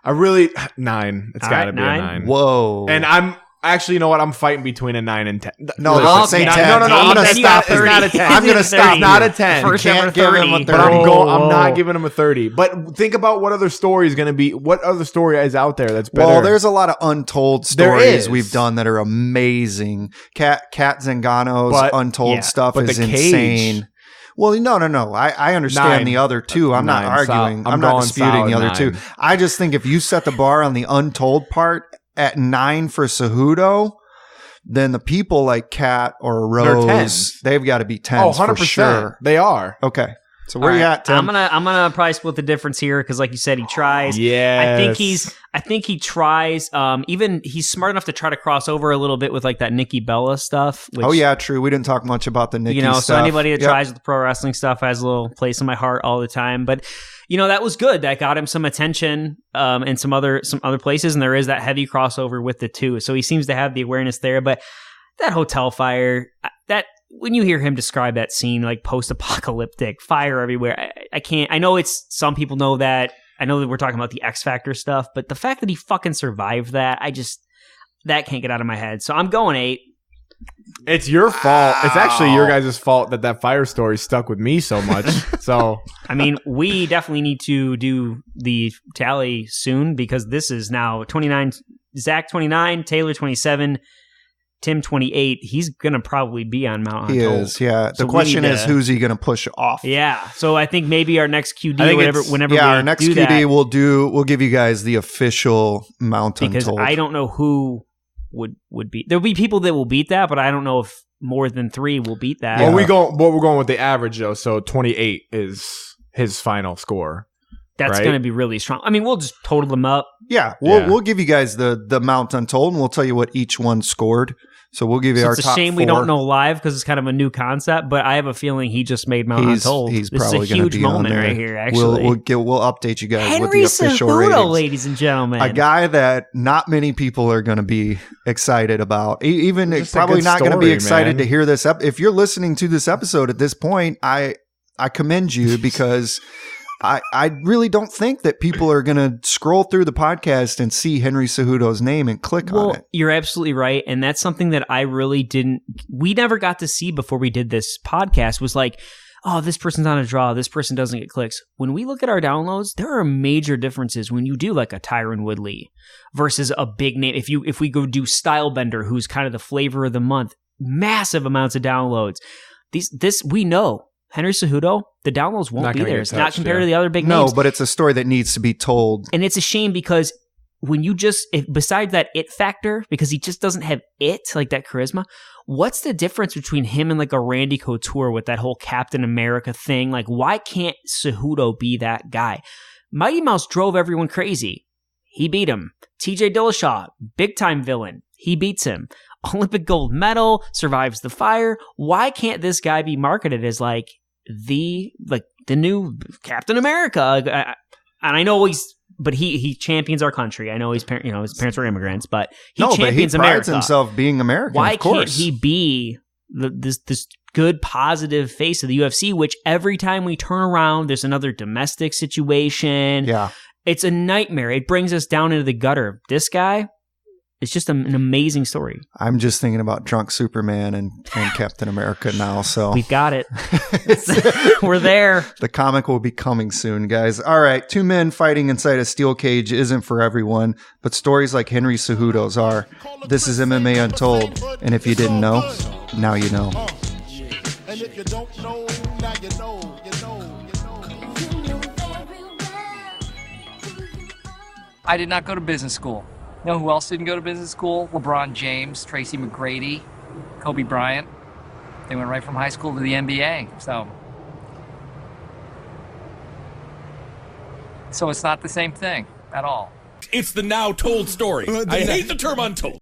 I really 9. It's All got to right, be 9. a 9. Whoa. And I'm Actually, you know what? I'm fighting between a 9 and 10. No, Okay. don't say 10. No, I'm going to stop. It's not a 10. I'm going to stop. It's not a 10. First You ever can't give him a 30. But I'm Whoa, I'm not giving him a 30. But think about what other story is going to be. What other story is out there that's better? Well, there's a lot of untold There stories is. we've done that are amazing. Kat Zingano's But- untold stuff but is the cage- insane. Well, no. I understand 9. the other two. I'm not 9. arguing. I'm I'm not going disputing solid the other 9. two. I just think if you set the bar on the untold part at 9 for Cejudo, then the people like Kat or They're Rose, 10s. they've got to be 10s Oh, 100%. for sure. They are. Okay. So where All you right, at, Tim? I'm gonna probably split the difference here because, like you said, he tries. Yeah. I think he tries. Even he's smart enough to try to cross over a little bit with like that Nikki Bella stuff. Which, Oh yeah, true. We didn't talk much about the Nikki you know, stuff. so anybody that Yep. tries with the pro wrestling stuff has a little place in my heart all the time. But you know, that was good. That got him some attention in some other places, and there is that heavy crossover with the two. So he seems to have the awareness there. But that hotel fire, that when you hear him describe that scene, like post-apocalyptic fire everywhere, I can't. I know it's some people know that. I know that we're talking about the X Factor stuff, but the fact that he fucking survived that, that can't get out of my head. So I'm going 8. It's your fault. It's actually your guys' fault that fire story stuck with me so much. So I mean, we definitely need to do the tally soon because this is now 29. Zach 29, Taylor 27, Tim 28. He's gonna probably be on Mount He Untold. is, yeah. So The we question need is, to- who's he going to push off? Yeah. So I think maybe our next QD, I think whenever we our next do QD, that, we'll give you guys the official Mount because Untold. I don't know who would beat. There'll be people that will beat that, but I don't know if more than 3 will beat that. Yeah. we're going with the average though. So 28 is his final score. That's right? going to be really strong. I mean, we'll just total them up. Yeah, Yeah. we'll give you guys the Mount Untold, and we'll tell you what each one scored. So we'll give you So our it's a top shame 4. we don't know live because it's kind of a new concept, but I have a feeling he just made Mount Untold. He's This is probably a going huge to be on moment there. right here, actually. We'll update you guys with Henry the official Cejudo, ratings. ladies and gentlemen. A guy that not many people are going to be excited about. Even Just a probably good not going to be story, excited man. to hear this. If you're listening to this episode at this point, I commend you because I really don't think that people are going to scroll through the podcast and see Henry Cejudo's name and click on it. You're absolutely right. And that's something that I really we never got to see before we did this podcast was like, oh, this person's on a draw. This person doesn't get clicks. When we look at our downloads, there are major differences when you do like a Tyron Woodley versus a big name. If we go do Stylebender, who's kind of the flavor of the month, massive amounts of downloads. We know. Henry Cejudo, the downloads won't Not be gonna there. get It's not touched, compared yeah. to the other big No, names. but it's a story that needs to be told. And it's a shame because when you besides that it factor, because he just doesn't have it, like that charisma, what's the difference between him and like a Randy Couture with that whole Captain America thing? Like, why can't Cejudo be that guy? Mighty Mouse drove everyone crazy. He beat him. TJ Dillashaw, big time villain. He beats him. Olympic gold medal, survives the fire. Why can't this guy be marketed as like the new Captain America? And I know he champions our country. I know his parents were immigrants, but he champions but he America. prides himself being American. Why of course. can't he be this good positive face of the UFC? Which every time we turn around, there's another domestic situation. Yeah. It's a nightmare. It brings us down into the gutter. This guy, it's just an amazing story. I'm just thinking about Drunk Superman and Captain America now. So We've got it. We're there. the comic will be coming soon, guys. All right. 2 men fighting inside a steel cage isn't for everyone, but stories like Henry Cejudo's are. This is MMA Untold. And if you didn't know, now you know. And if you don't know, now you know, you know, you know. I did not go to business school. You know who else didn't go to business school? LeBron James, Tracy McGrady, Kobe Bryant. They went right from high school to the NBA. So it's not the same thing at all. It's the now told story. I hate the term untold.